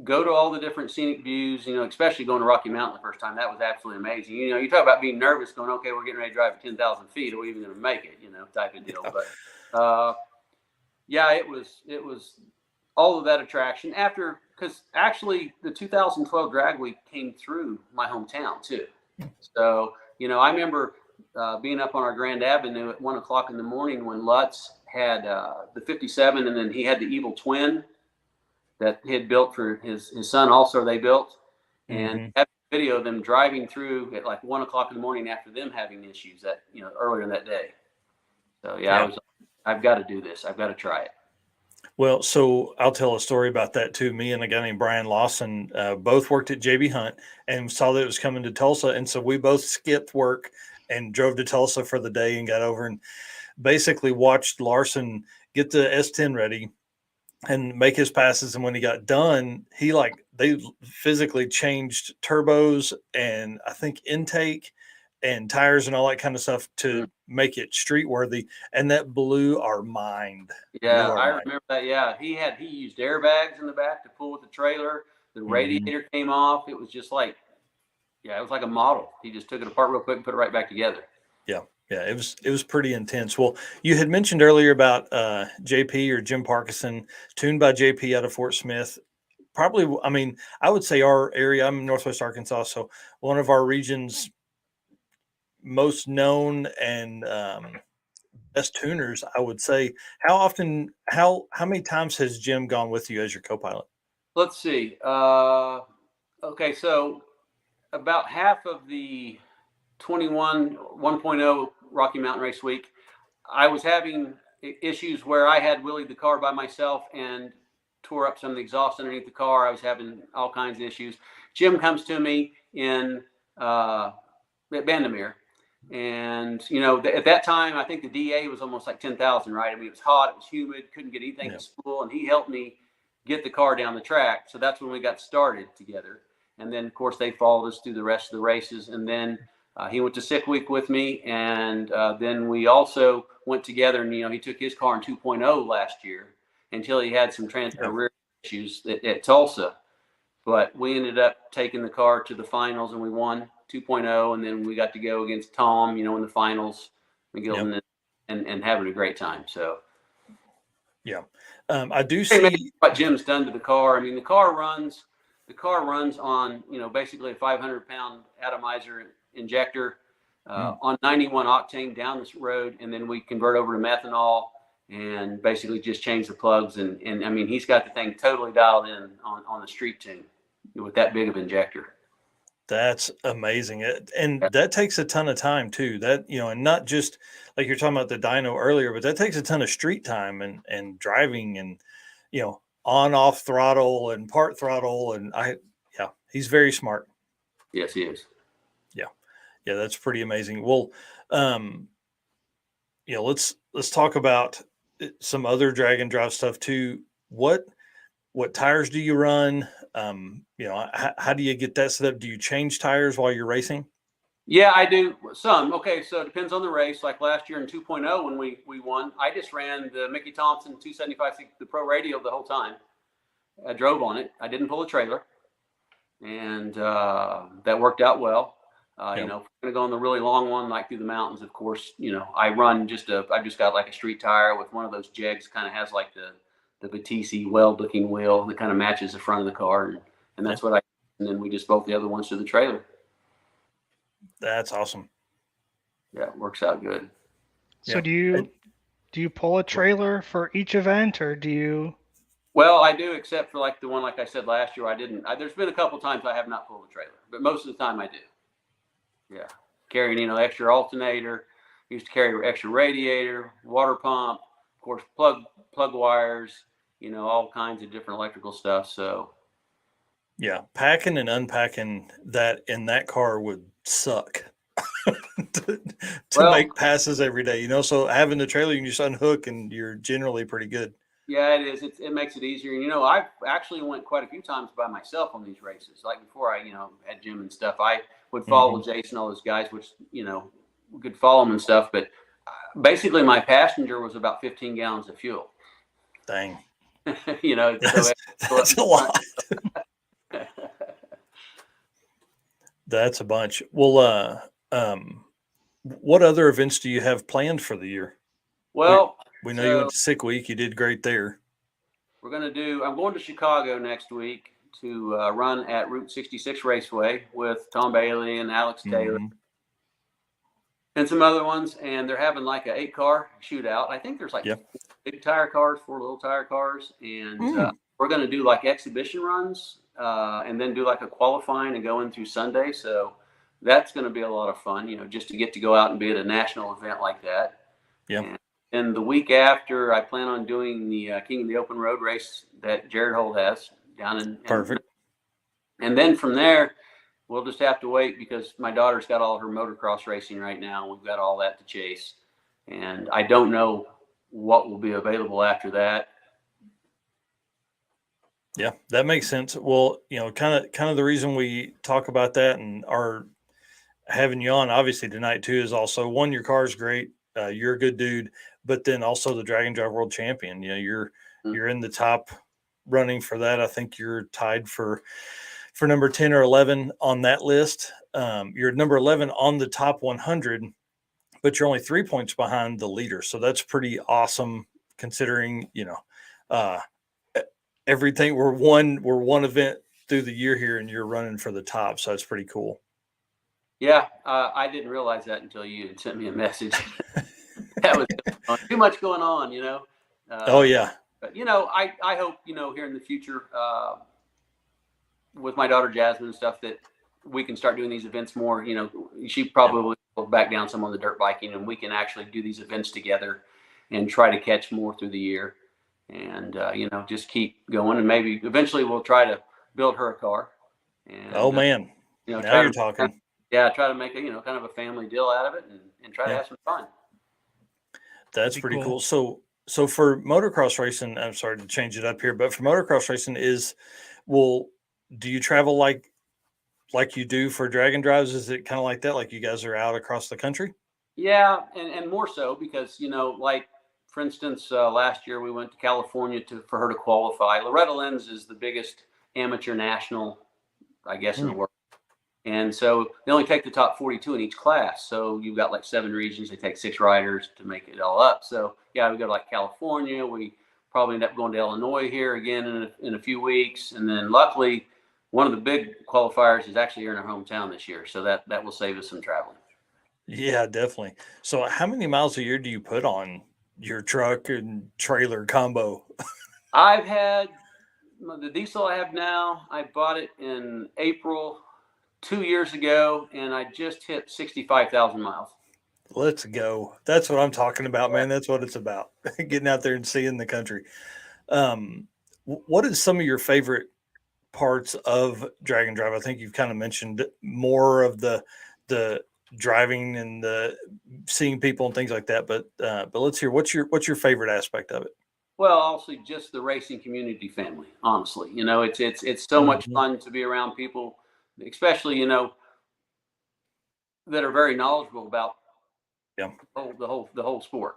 go to all the different scenic views, especially going to Rocky Mountain the first time. That was absolutely amazing. You talk about being nervous going, okay, we're getting ready to drive at 10,000 feet. Are we even going to make it, type of deal. Yeah. But yeah, it was all of that attraction because actually the 2012 drag week came through my hometown too. So, I remember being up on our Grand Avenue at 1:00 in the morning when Lutz had the 57, and then he had the Evil Twin that he had built for his son. Also, they built, and have a video of them driving through at like 1:00 in the morning after them having issues that earlier in that day. So I've got to do this. I've got to try it. Well, so I'll tell a story about that too. Me and a guy named Brian Lawson both worked at JB Hunt and saw that it was coming to Tulsa. And so we both skipped work and drove to Tulsa for the day and got over and basically watched Larson get the S10 ready and make his passes. And when he got done, they physically changed turbos and I think intake and tires and all that kind of stuff to make it street worthy. And that blew our mind. Yeah, I remember that. Yeah, he used airbags in the back to pull with the trailer. The radiator came off. It was just like, it was like a model. He just took it apart real quick and put it right back together. Yeah, it was pretty intense. Well, you had mentioned earlier about JP or Jim Parkinson, tuned by JP out of Fort Smith. Probably, I mean, I would say our area, I'm in Northwest Arkansas, so one of our region's most known and best tuners, I would say. How many times has Jim gone with you as your co-pilot? Let's see. Okay, so about half of the 1.0 Rocky Mountain Race Week, I was having issues where I had wheelied the car by myself and tore up some of the exhaust underneath the car. I was having all kinds of issues. Jim comes to me in Bandamere. And, at that time, I think the DA was almost like 10,000, right? I mean, it was hot, it was humid, couldn't get anything to spool. And he helped me get the car down the track. So that's when we got started together. And then, of course, they followed us through the rest of the races. And then he went to Sick Week with me. And then we also went together and, he took his car in 2.0 last year until he had some rear issues at Tulsa. But we ended up taking the car to the finals and we won 2.0. And then we got to go against Tom, in the finals and having a great time. So, I do see what Jim's done to the car. I mean, the car runs on, basically a 500-pound atomizer injector on 91 octane down this road. And then we convert over to methanol and basically just change the plugs. And I mean, he's got the thing totally dialed in on the street tune with that big of injector. That's amazing. And that takes a ton of time too. That, and not just like you're talking about the dyno earlier, but that takes a ton of street time and driving and, on off throttle and part throttle. And he's very smart. Yes, he is. Yeah. That's pretty amazing. Well, let's talk about some other drag and drive stuff too. What tires do you run? How do you get that set up? Do you change tires while you're racing? Yeah, I do some. Okay, so it depends on the race. Like last year in 2.0 when we won, I just ran the Mickey Thompson 275, the Pro Radial the whole time. I drove on it. I didn't pull a trailer, and that worked out well. If we're gonna go on the really long one, like through the mountains, of course, I run I've just got like a street tire with one of those jegs, kind of has like the Batiste weld-looking wheel that kind of matches the front of the car, and that's what and then we just bolt the other ones to the trailer. That's awesome. Yeah, it works out good. So do you pull a trailer for each event, or do you? Well, I do, except for like the one, like I said last year, I didn't. There's been a couple times I have not pulled a trailer, but most of the time I do. Yeah, carrying extra alternator, used to carry extra radiator, water pump, of course plug wires, all kinds of different electrical stuff. So yeah, packing and unpacking that in that car would suck to make passes every day. So having the trailer, you can just unhook and you're generally pretty good. Yeah, it is. It makes it easier. And, I've actually went quite a few times by myself on these races. Like before I, had Jim and stuff, I would follow Jason, all those guys, which, we could follow them and stuff. But basically my passenger was about 15 gallons of fuel. Dang. That's a lot. That's a bunch. Well, what other events do you have planned for the year? Well, we know you went to Sick Week. You did great there. I'm going to Chicago next week to run at Route 66 Raceway with Tom Bailey and Alex Taylor and some other ones. And they're having like an 8-car shootout. I think there's like big tire cars, 4 little tire cars. And we're going to do like exhibition runs and then do like a qualifying and go in through Sunday. So that's going to be a lot of fun, just to get to go out and be at a national event like that. Yeah. And the week after, I plan on doing the King of the Open Road race that Jared Holt has down in. Perfect. And then from there, we'll just have to wait because my daughter's got all her motocross racing right now. We've got all that to chase. And I don't know what will be available after that. Yeah, that makes sense. Well, kind of the reason we talk about that and are having you on, obviously, tonight too, is also, one, your car's great. You're a good dude, but then also the Drag and Drive World Champion. You're in the top running for that. I think you're tied for number 10 or 11 on that list. You're number 11 on the top 100, but you're only 3 points behind the leader. So that's pretty awesome considering, everything. We're one event through the year here and you're running for the top. So that's pretty cool. Yeah, I didn't realize that until you had sent me a message. That was too much going on, oh yeah. But I hope here in the future with my daughter Jasmine and stuff that we can start doing these events more. She probably will back down some on the dirt biking, and we can actually do these events together and try to catch more through the year, and just keep going, and maybe eventually we'll try to build her a car. And, man, now you're talking. Yeah, try to make a kind of a family deal out of it, and try to have some fun. That's pretty cool. So for motocross racing, I'm sorry to change it up here, but for motocross racing do you travel like you do for drag and drives? Is it kind of like that? Like you guys are out across the country? Yeah, and more so because like for instance, last year we went to California for her to qualify. Loretta Lynn's is the biggest amateur national, I guess, in the world. And so they only take the top 42 in each class. So you've got like 7 regions. They take 6 riders to make it all up. So yeah, we go to like California. We probably end up going to Illinois here again in a few weeks. And then luckily, one of the big qualifiers is actually here in our hometown this year. So that will save us some traveling. Yeah, definitely. So how many miles a year do you put on your truck and trailer combo? I've had the diesel I have now. I bought it in April 2 years ago, and I just hit 65,000 miles. Let's go. That's what I'm talking about, man. That's what it's about. Getting out there and seeing the country. What is some of your favorite parts of Drag and Drive? I think you've kind of mentioned more of the driving and the seeing people and things like that. But let's hear what's your favorite aspect of it? Well, also just the racing community family. Honestly, it's so much fun to be around people, especially that are very knowledgeable about the whole sport.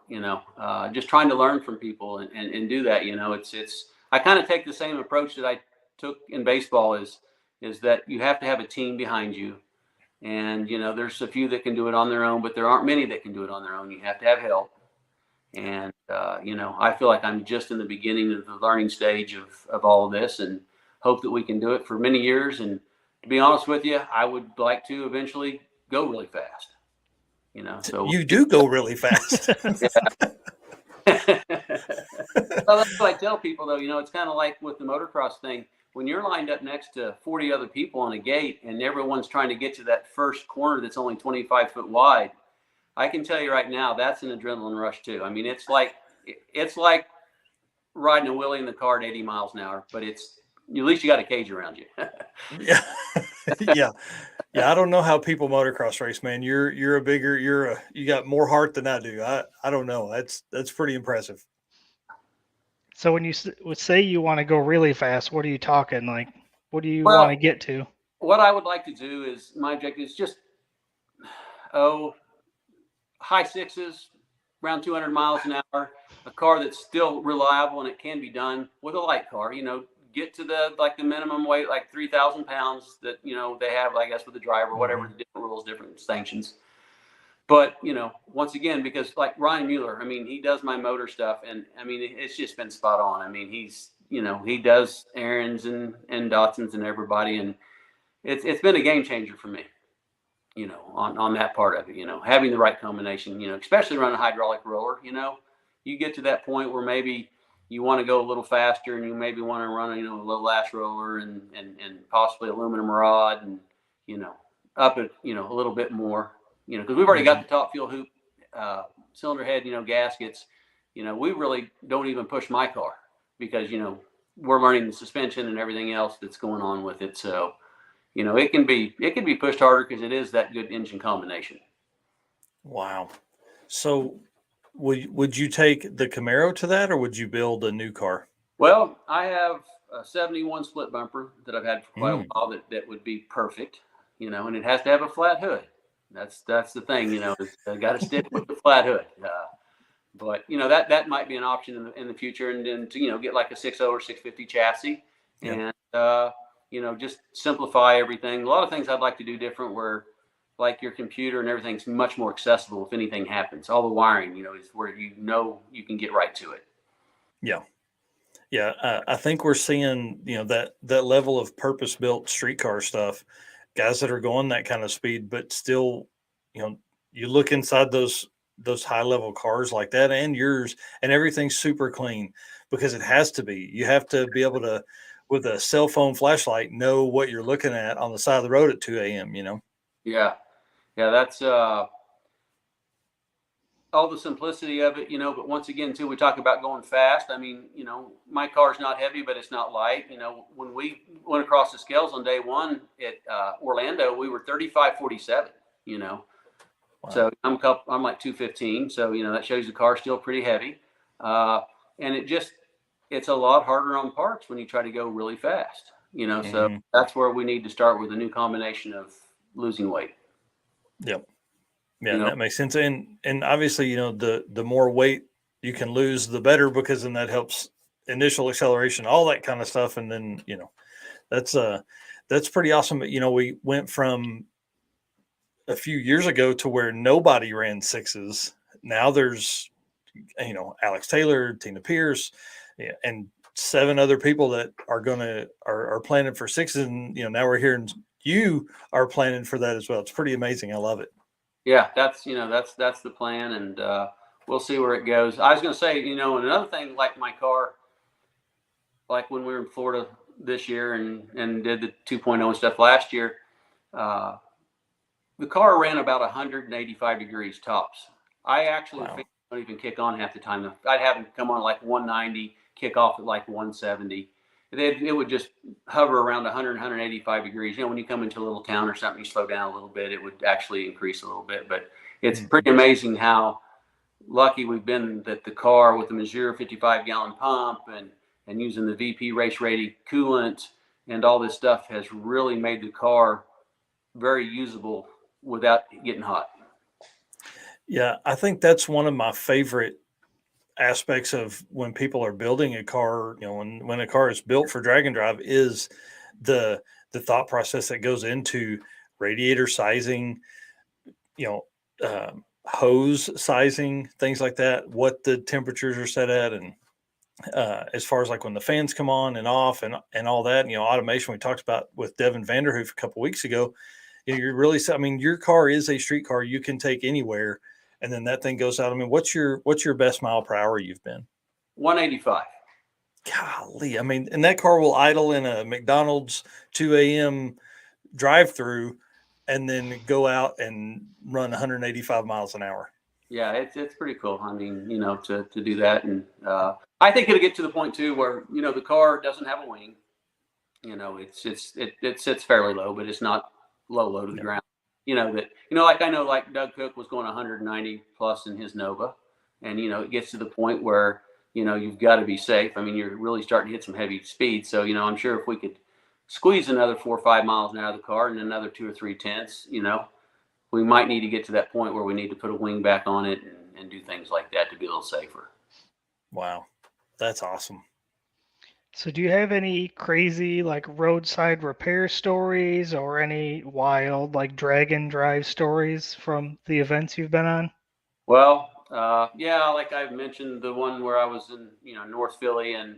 Just trying to learn from people and do that. It's I kind of take the same approach that I took in baseball is that you have to have a team behind you. And, there's a few that can do it on their own, but there aren't many that can do it on their own. You have to have help. And, I feel like I'm just in the beginning of the learning stage of all of this, and hope that we can do it for many years. And to be honest with you, I would like to eventually go really fast. So you do go really fast. Well, that's what I tell people, though. It's kind of like with the motocross thing. When you're lined up next to 40 other people on a gate and everyone's trying to get to that first corner that's only 25 foot wide, I can tell you right now, that's an adrenaline rush too. I mean, it's like riding a wheelie in the car at 80 miles an hour, but at least you got a cage around you. Yeah. Yeah. Yeah. I don't know how people motocross race, man. You got more heart than I do. I don't know. That's pretty impressive. So when you would say you want to go really fast, what are you talking? Like, what do you Well, want to get to? What I would like to do is, my objective is just, high sixes, around 200 miles an hour, a car that's still reliable, and it can be done with a light car. Get to the minimum weight, like 3,000 pounds that they have, I guess, with the driver, whatever, the different rules, different sanctions. But once again, because like Ryan Mueller, I mean, he does my motor stuff, and I mean, it's just been spot on. I mean, he's he does Aaron's and Dotson's and everybody, and it's been a game changer for me. On that part of it, having the right combination, especially running a hydraulic roller, you get to that point where maybe you want to go a little faster and you maybe want to run, a little ash roller and possibly aluminum rod and, up it, a little bit more, because we've already got the top fuel hoop, cylinder head, gaskets, we really don't even push my car because, we're learning the suspension and everything else that's going on with it. So, it can be pushed harder because it is that good engine combination. Wow. So would you take the Camaro to that, or would you build a new car? Well, I have a 71 split bumper that I've had for quite a while that would be perfect, and it has to have a flat hood. That's the thing, I got to stick with the flat hood. But that might be an option in the future, and then to get like a 6.0 or 650 chassis, and just simplify everything. A lot of things I'd like to do different, where like your computer and everything's much more accessible if anything happens. All the wiring, is where you can get right to it. Yeah. Yeah. I think we're seeing, that level of purpose-built streetcar stuff, guys that are going that kind of speed, but still, you look inside those high-level cars like that and yours, and everything's super clean because it has to be. You have to be able to, with a cell phone flashlight, know what you're looking at on the side of the road at 2 a.m., Yeah. Yeah. That's all the simplicity of it, but once again, too, we talk about going fast. I mean, my car's not heavy, but it's not light. When we went across the scales on day one at Orlando, we were 35.47, Wow. So I'm like 215. So, that shows the car's still pretty heavy. And it's a lot harder on parts when you try to go really fast, so that's where we need to start with a new combination of losing weight. Yep. Yeah, that makes sense. And obviously, the more weight you can lose, the better, because then that helps initial acceleration, all that kind of stuff. And then, that's pretty awesome. But, we went from a few years ago to where nobody ran sixes. Now there's, Alex Taylor, Tina Pierce, and 7 other people that are planning for sixes. And, now we're hearing you are planning for that as well. It's pretty amazing. I love it. Yeah, that's the plan, and we'll see where it goes. I was going to say, and another thing, like my car, like when we were in Florida this year and did the 2.0 and stuff last year, the car ran about 185 degrees tops. I actually don't even kick on half the time. I'd have them come on like 190, kick off at like 170. It would just hover around 100, 185 degrees. When you come into a little town or something, you slow down a little bit, it would actually increase a little bit. But it's pretty amazing how lucky we've been that the car with the Missouri 55-gallon pump and using the VP race rated coolant and all this stuff has really made the car very usable without getting hot. Yeah, I think that's one of my favorite aspects of when people are building a car, when a car is built for drag and drive, is the thought process that goes into radiator sizing, hose sizing, things like that, what the temperatures are set at. And as far as like when the fans come on and off and all that, automation we talked about with Devin Vanderhoof a couple weeks ago, you're really, your car is a street car you can take anywhere. And then that thing goes out. What's your best mile per hour you've been? 185. golly, I mean, and that car will idle in a McDonald's 2 a.m. drive-through and then go out and run 185 miles an hour. Yeah, it's pretty cool. I mean, to do that, and I think it'll get to the point too where the car doesn't have a wing. It sits fairly low, but it's not low to the ground. Like Doug Cook was going 190 plus in his Nova, and it gets to the point where you've got to be safe. I mean, you're really starting to hit some heavy speed. So I'm sure if we could squeeze another 4 or 5 miles out of the car and another 2 or 3 tenths, we might need to get to that point where we need to put a wing back on it and do things like that to be a little safer. Wow, that's awesome. So do you have any crazy like roadside repair stories or any wild like drag and drive stories from the events you've been on? Well, yeah, like I mentioned, the one where I was in, North Philly, and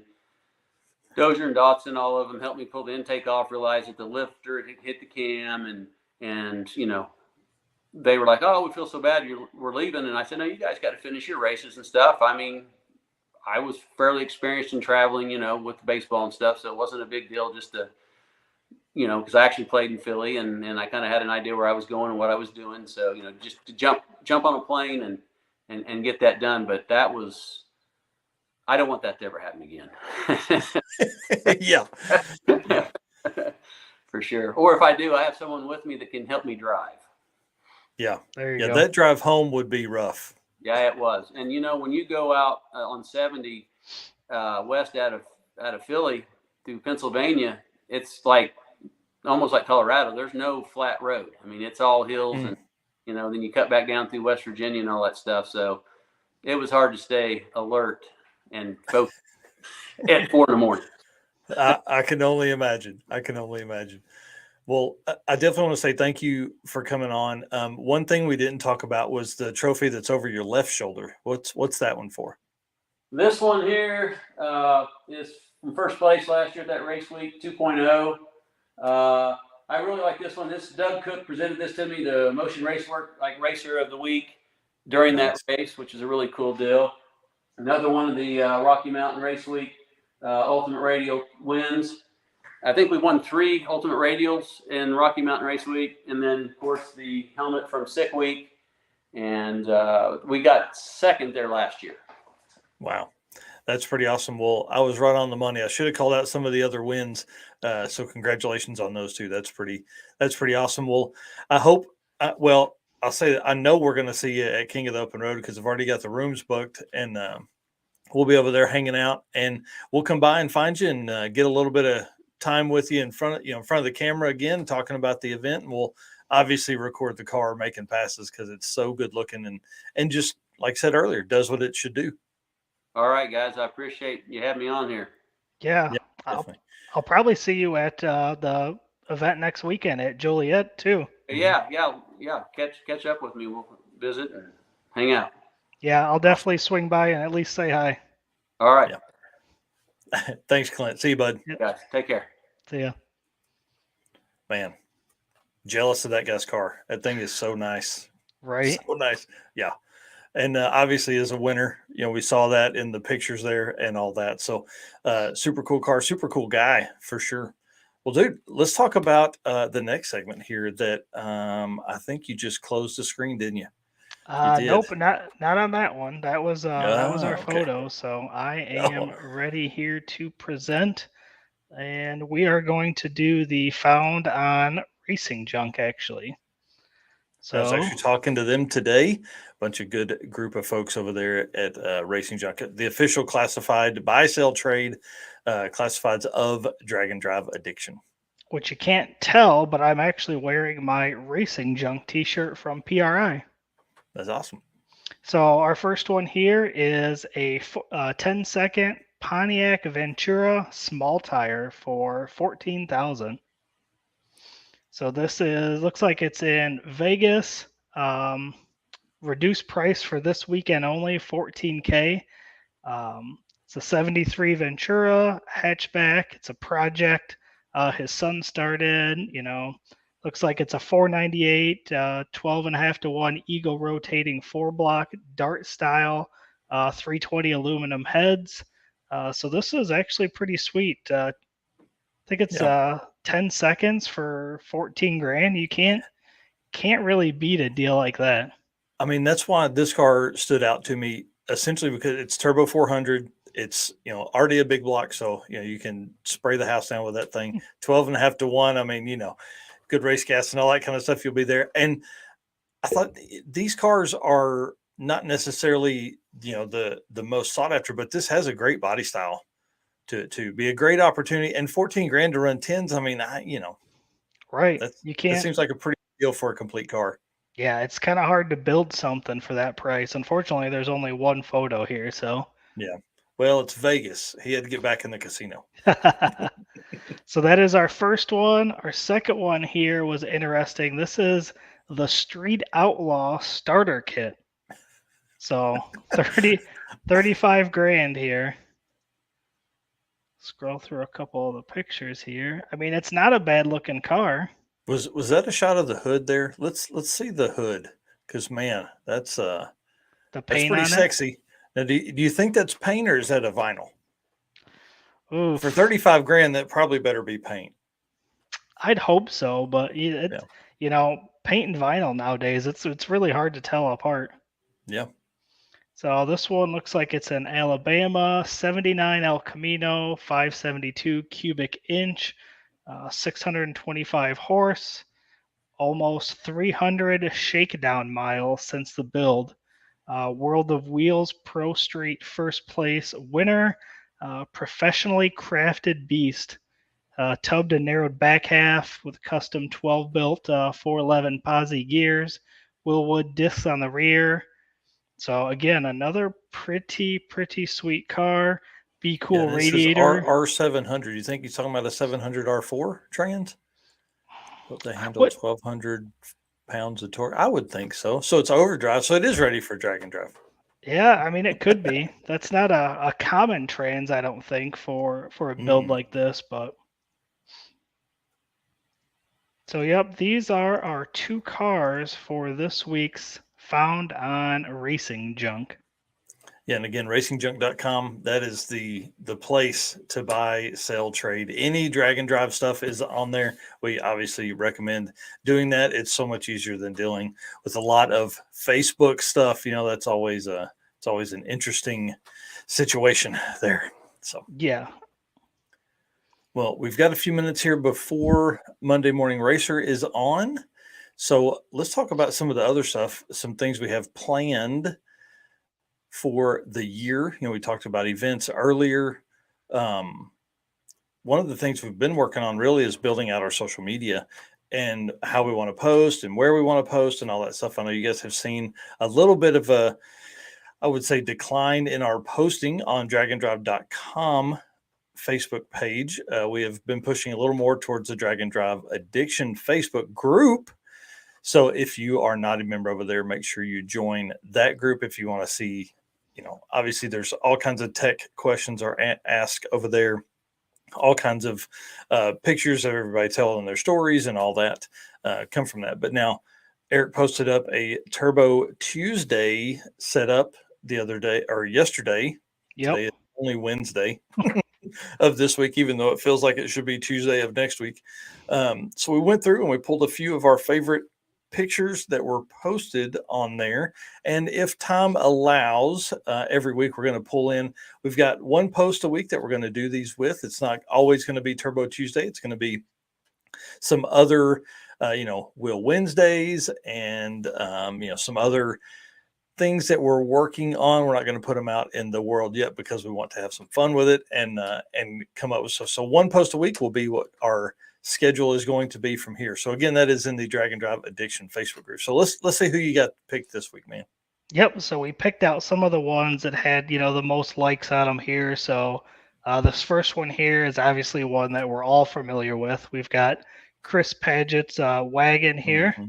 Dozier and Dotson, all of them helped me pull the intake off, realized that the lifter had hit the cam, and they were like, "Oh, we feel so bad we're leaving." And I said, "No, you guys got to finish your races and stuff." I mean, I was fairly experienced in traveling, with the baseball and stuff, so it wasn't a big deal just to, because I actually played in Philly, and I kind of had an idea where I was going and what I was doing. So, just to jump on a plane and get that done. But that was, I don't want that to ever happen again. Yeah. For sure. Or if I do, I have someone with me that can help me drive. Yeah. There you go. That drive home would be rough. Yeah, it was. And when you go out on 70 west out of Philly through Pennsylvania, it's like almost like Colorado. There's no flat road. I mean, it's all hills, and then you cut back down through West Virginia and all that stuff. So it was hard to stay alert and focused at 4 a.m. I can only imagine. Well, I definitely want to say thank you for coming on. One thing we didn't talk about was the trophy that's over your left shoulder. What's that one for? This one here is from first place last year at that race week, 2.0. I really like this one. Doug Cook presented this to me, the Motion Racer of the Week during that race, which is a really cool deal. Another one of the Rocky Mountain Race Week Ultimate Radial wins. I think we won 3 Ultimate Radials in Rocky Mountain Race Week, and then, of course, the helmet from Sick Week. And we got second there last year. Wow. That's pretty awesome. Well, I was right on the money. I should have called out some of the other wins. So congratulations on those 2. That's pretty awesome. Well, I hope, I'll say that I know we're going to see you at King of the Open Road because I've already got the rooms booked, and we'll be over there hanging out, and we'll come by and find you and get a little bit of time with you in front of the camera again, talking about the event. And we'll obviously record the car making passes because it's so good looking and just like I said earlier, does what it should do. All right, guys, I appreciate you having me on here. Yeah, I'll probably see you at the event next weekend at Joliet too. Yeah. Catch up with me. We'll visit and hang out. Yeah, I'll definitely swing by and at least say hi. All right. Yeah. Thanks, Clint. See you, bud. Yep. Guys, take care. See ya. Man, jealous of that guy's car. That thing is so nice. Right. So nice. Yeah. And obviously as a winner, we saw that in the pictures there and all that. So super cool car, super cool guy for sure. Well, dude, let's talk about the next segment here that I think you just closed the screen, didn't you? Nope, not on that one. That was our okay. photo. So I am ready here to present, and we are going to do the Found on Racing Junk actually. So I was actually talking to them today. A bunch of good group of folks over there at Racing Junk, the official classified buy, sell, trade classifieds of Drag and Drive Addiction. Which you can't tell, but I'm actually wearing my Racing Junk t-shirt from PRI. That's awesome. So our first one here is a 10-second Pontiac Ventura small tire for $14,000. So this looks like it's in Vegas. Reduced price for this weekend only, $14K. It's a 73 Ventura hatchback. It's a project. His son started, looks like it's a 498, 12.5-to-1 Eagle rotating 4-block Dart style, 320 aluminum heads. So this is actually pretty sweet. I think it's 10 seconds for 14 grand. You can't really beat a deal like that. I mean, that's why this car stood out to me, essentially because it's turbo 400. It's, already a big block. So, you can spray the house down with that thing. 12.5 to 1. I mean, good race gas and all that kind of stuff. You'll be there. And I thought these cars are not necessarily, the most sought after, but this has a great body style to be a great opportunity. And 14 grand to run 10s. I mean, right. You can't. It seems like a pretty good deal for a complete car. Yeah, it's kind of hard to build something for that price. Unfortunately, there's only one photo here, so. Yeah. Well, it's Vegas. He had to get back in the casino. So that is our first one. Our second one here was interesting. This is the Street Outlaw starter kit. So 35 grand here. Scroll through a couple of the pictures here. I mean, it's not a bad looking car. Was that a shot of the hood there? Let's see the hood, because man, that's pretty sexy. Now, do you think that's paint or is that a vinyl? Oof. For 35 grand, that probably better be paint. I'd hope so, but paint and vinyl nowadays, it's really hard to tell apart. Yeah. So this one looks like it's an Alabama 79 El Camino 572 cubic inch, 625 horse, almost 300 shakedown miles since the build. World of Wheels Pro Street first place winner, professionally crafted beast, tubbed and narrowed back half with custom 12 built 411 Posi gears, Willwood discs on the rear. So again, another pretty sweet car. Be cool radiator. R700. You think he's talking about a 700 R4 trans? What they handle 1,200 pounds of torque? I would think so. So it's overdrive. So it is ready for drag and drive. Yeah, I mean it could be. That's not a common trans, I don't think, for a build like this. But so yep, these are our two cars for this week's Found on Racing Junk. Yeah, and again, racingjunk.com, that is the place to buy, sell, trade. Any drag and drive stuff is on there. We obviously recommend doing that. It's so much easier than dealing with a lot of Facebook stuff. That's always an interesting situation there. So yeah. Well, we've got a few minutes here before Monday Morning Racer is on. So let's talk about some of the other stuff, some things we have planned for the year. We talked about events earlier. One of the things we've been working on really is building out our social media and how we want to post and where we want to post and all that stuff. I know you guys have seen a little bit of I would say, decline in our posting on dragonDrive.com Facebook page. We have been pushing a little more towards the Drag and Drive Addiction Facebook group. So if you are not a member over there, make sure you join that group if you want to see, obviously there's all kinds of tech questions are asked over there, all kinds of pictures of everybody telling their stories and all that come from that. But now Eric posted up a Turbo Tuesday setup the other day or yesterday. Yep. Today is only Wednesday of this week, even though it feels like it should be Tuesday of next week. So we went through and we pulled a few of our favorite pictures that were posted on there. And if time allows, every week we're going to pull in. We've got one post a week that we're going to do these with. It's not always going to be Turbo Tuesday. It's going to be some other, Wheel Wednesdays and, some other things that we're working on. We're not going to put them out in the world yet because we want to have some fun with it and come up with stuff. So one post a week will be what our schedule is going to be from here. So again, that is in the Drag and Drive Addiction Facebook group. So let's see who you got picked this week, man. Yep. So we picked out some of the ones that had, the most likes on them here. So this first one here is obviously one that we're all familiar with. We've got Chris Paget's wagon here. Mm-hmm.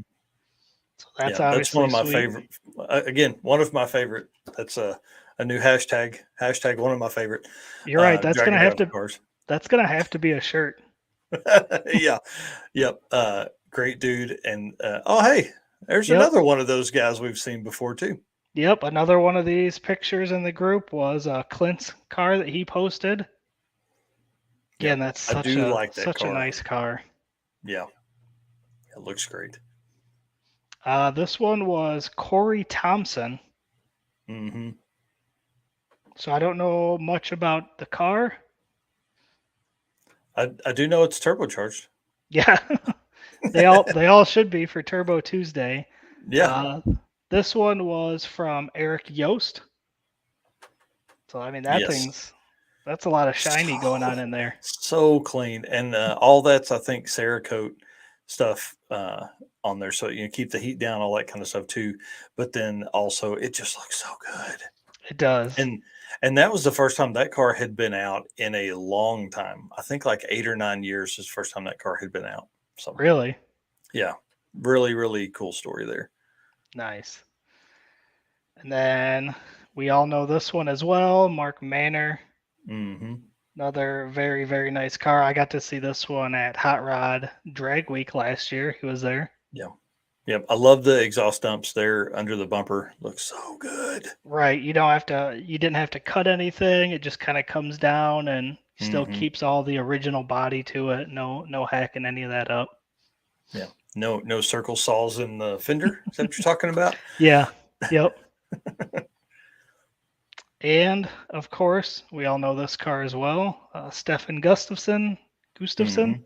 So that's obviously one of my favorite. Again, one of my favorite. That's a new hashtag. Hashtag one of my favorite. You're right. That's gonna have to. Cars. That's gonna have to be a shirt. Yeah. Yep. Great dude. And hey, there's another one of those guys we've seen before too. Yep, another one of these pictures in the group was Clint's car that he posted. Again, Yeah, that's I do like that such a car. nice car. Yeah, it looks great. This one was Corey Thompson. Mm-hmm. So I don't know much about the car. I do know it's turbocharged. Yeah, they all should be for Turbo Tuesday. Yeah. This one was from Eric Yost. So I mean that's a lot of shiny going on in there. So clean, and all that's I think Cerakote stuff on there, so you keep the heat down, all that kind of stuff too. But then also it just looks so good. It does. And that was the first time that car had been out in a long time. I think like 8 or 9 years is the first time that car had been out. So Really? yeah, really, really cool story there. Nice. And then we all know this one as well, Mark Manor. Mm-hmm. Another very, very nice car. I got to see this one at Hot Rod Drag Week last year. He was there. Yeah. Yep. I love the exhaust dumps there under the bumper. Looks so good. Right. You didn't have to cut anything. It just kind of comes down and still keeps all the original body to it. No hacking any of that up. Yeah. No circle saws in the fender. Is that what you're talking about? Yeah. Yep. And of course, we all know this car as well. Stefan Gustafsson. Mm-hmm.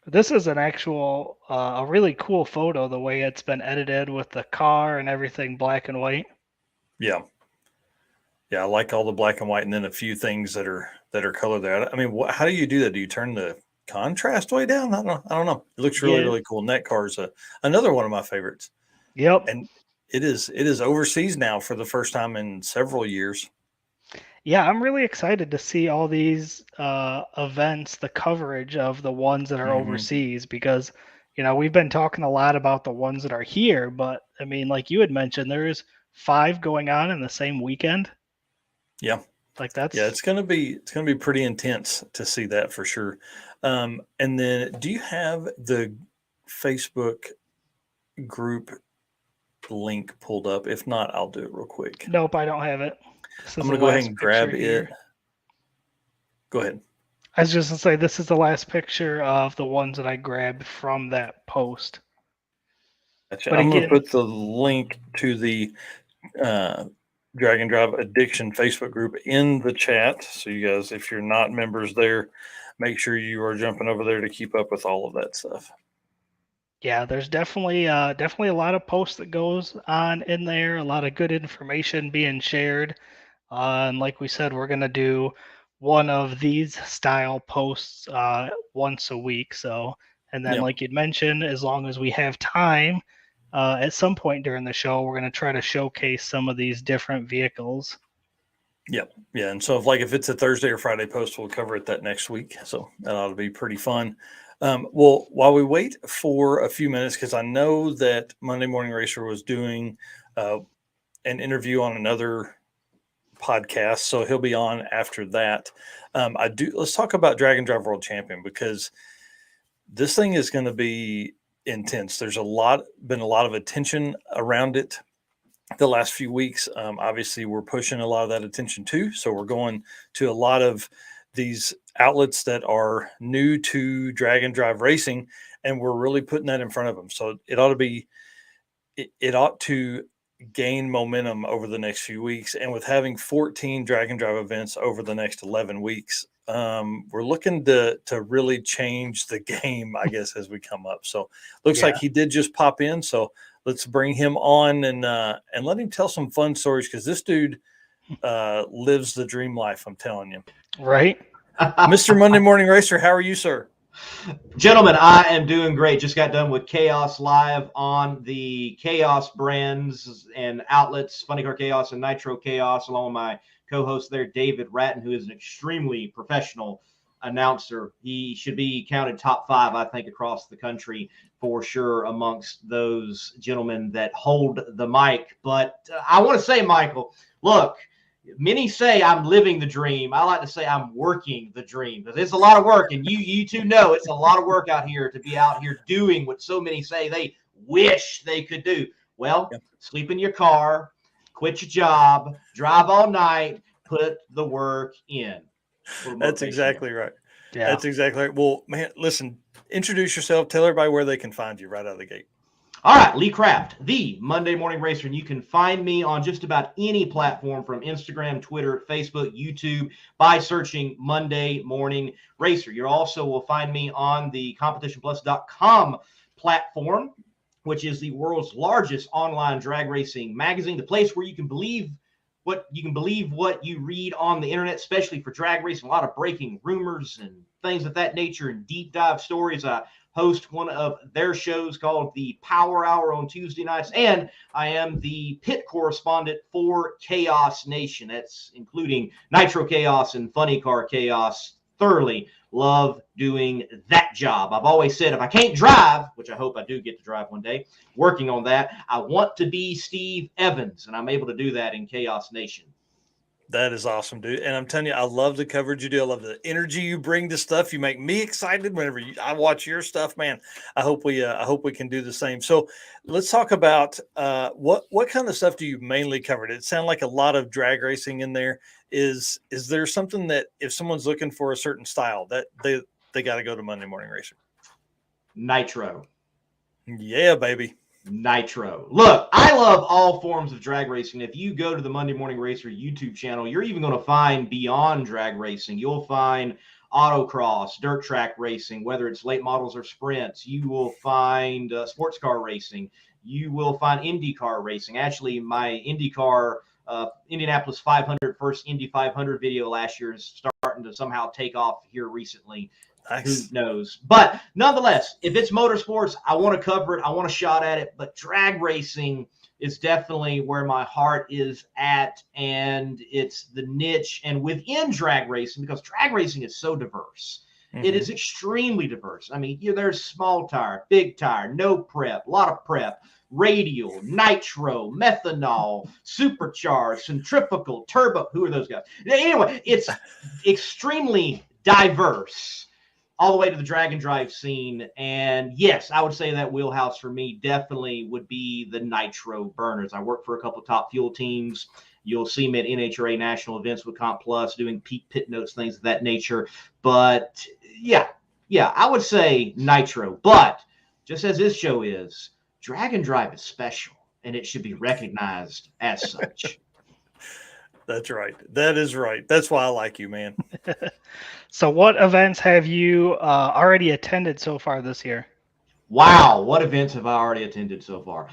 This is an actual, a really cool photo, the way it's been edited with the car and everything black and white. Yeah. Yeah. I like all the black and white, and then a few things that are color there. I mean, how do you do that? Do you turn the contrast way down? I don't know. It looks really, really cool. And that car is another one of my favorites. Yep. And it is overseas now for the first time in several years. Yeah, I'm really excited to see all these events, the coverage of the ones that are overseas, because, we've been talking a lot about the ones that are here, but I mean, like you had mentioned, there's 5 going on in the same weekend. Yeah. It's going to be pretty intense to see that for sure. And then do you have the Facebook group link pulled up? If not, I'll do it real quick. Nope, I don't have it. I'm going to go ahead and grab it. Go ahead. I was just going to say, this is the last picture of the ones that I grabbed from that post. Gotcha. I'm going to put the link to the Drag and Drive Addiction Facebook group in the chat. So you guys, if you're not members there, make sure you are jumping over there to keep up with all of that stuff. Yeah, there's definitely a lot of posts that goes on in there, a lot of good information being shared. And like we said, we're going to do one of these style posts once a week. So, and then like you'd mentioned, as long as we have time, at some point during the show, we're going to try to showcase some of these different vehicles. Yep. Yeah. And so if it's a Thursday or Friday post, we'll cover it that next week. So that ought to be pretty fun. Well, while we wait for a few minutes, because I know that Monday Morning Racer was doing an interview on another podcast, so he'll be on after that. Let's talk about Drag and Drive World Champion, because this thing is going to be intense. There's been a lot of attention around it the last few weeks. Obviously, we're pushing a lot of that attention too. So we're going to a lot of these outlets that are new to Drag and Drive racing, and we're really putting that in front of them. So it ought to gain momentum over the next few weeks. And with having 14 Drag and Drive events over the next 11 weeks, we're looking to really change the game, I guess, as we come up. So looks like he did just pop in. So let's bring him on and let him tell some fun stories, because this dude lives the dream life, I'm telling you. Right. Mr. Monday Morning Racer, how are you, sir? Gentlemen, I am doing great. Just got done with Chaos Live on the Chaos brands and outlets, Funny Car Chaos and Nitro Chaos, along with my co-host there, David Ratton, who is an extremely professional announcer. He should be counted top 5, I think, across the country for sure amongst those gentlemen that hold the mic. But I want to say, Michael, look, many say I'm living the dream. I like to say I'm working the dream, because it's a lot of work. And you two know it's a lot of work out here to be out here doing what so many say they wish they could do. Well, sleep in your car, quit your job, drive all night, put the work in. That's exactly right. Yeah. That's exactly right. Well, man, listen, introduce yourself. Tell everybody where they can find you right out of the gate. All right, Lee Kraft, the Monday Morning Racer, and you can find me on just about any platform from Instagram, Twitter, Facebook, YouTube by searching Monday Morning Racer. You also will find me on the CompetitionPlus.com platform, which is the world's largest online drag racing magazine, the place where you can believe what you read on the internet, especially for drag racing. A lot of breaking rumors and things of that nature and deep dive stories. I host one of their shows called the Power Hour on Tuesday nights, and I am the pit correspondent for Chaos Nation. That's including Nitro Chaos and Funny Car Chaos. Thoroughly love doing that job. I've always said if I can't drive, which I hope I do get to drive one day, working on that, I want to be Steve Evans, and I'm able to do that in Chaos Nation. That is awesome, dude. And I'm telling you, I love the coverage you do. I love the energy you bring to stuff. You make me excited whenever I watch your stuff, man. I hope we can do the same. So let's talk about what kind of stuff do you mainly cover? It sounds like a lot of drag racing in there. Is there something that if someone's looking for a certain style that they got to go to Monday Morning Racer? Nitro. Yeah, baby. Nitro. Look, I love all forms of drag racing. If you go to the Monday Morning Racer YouTube channel, you're even going to find beyond drag racing. You'll find autocross, dirt track racing, whether it's late models or sprints. You will find sports car racing. You will find IndyCar racing. Actually, my IndyCar Indianapolis 500 first Indy 500 video last year is starting to somehow take off here recently. Nice. Who knows? But nonetheless, if it's motorsports, I want to cover it. I want a shot at it. But drag racing is definitely where my heart is at. And it's the niche. And within drag racing, because drag racing is so diverse, it is extremely diverse. I mean, there's small tire, big tire, no prep, a lot of prep, radial, nitro, methanol, supercharged, centrifugal, turbo. Who are those guys? Anyway, it's extremely diverse all the way to the drag and drive scene. And yes, I would say that wheelhouse for me definitely would be the nitro burners. I work for a couple of top fuel teams. You'll see me at NHRA national events with Comp Plus doing peak pit notes, things of that nature. But yeah, I would say nitro. But just as this show is, drag and drive is special, and it should be recognized as such. That's right. That is right. That's why I like you, man. So what events have you already attended so far this year? Wow, what events have I already attended so far?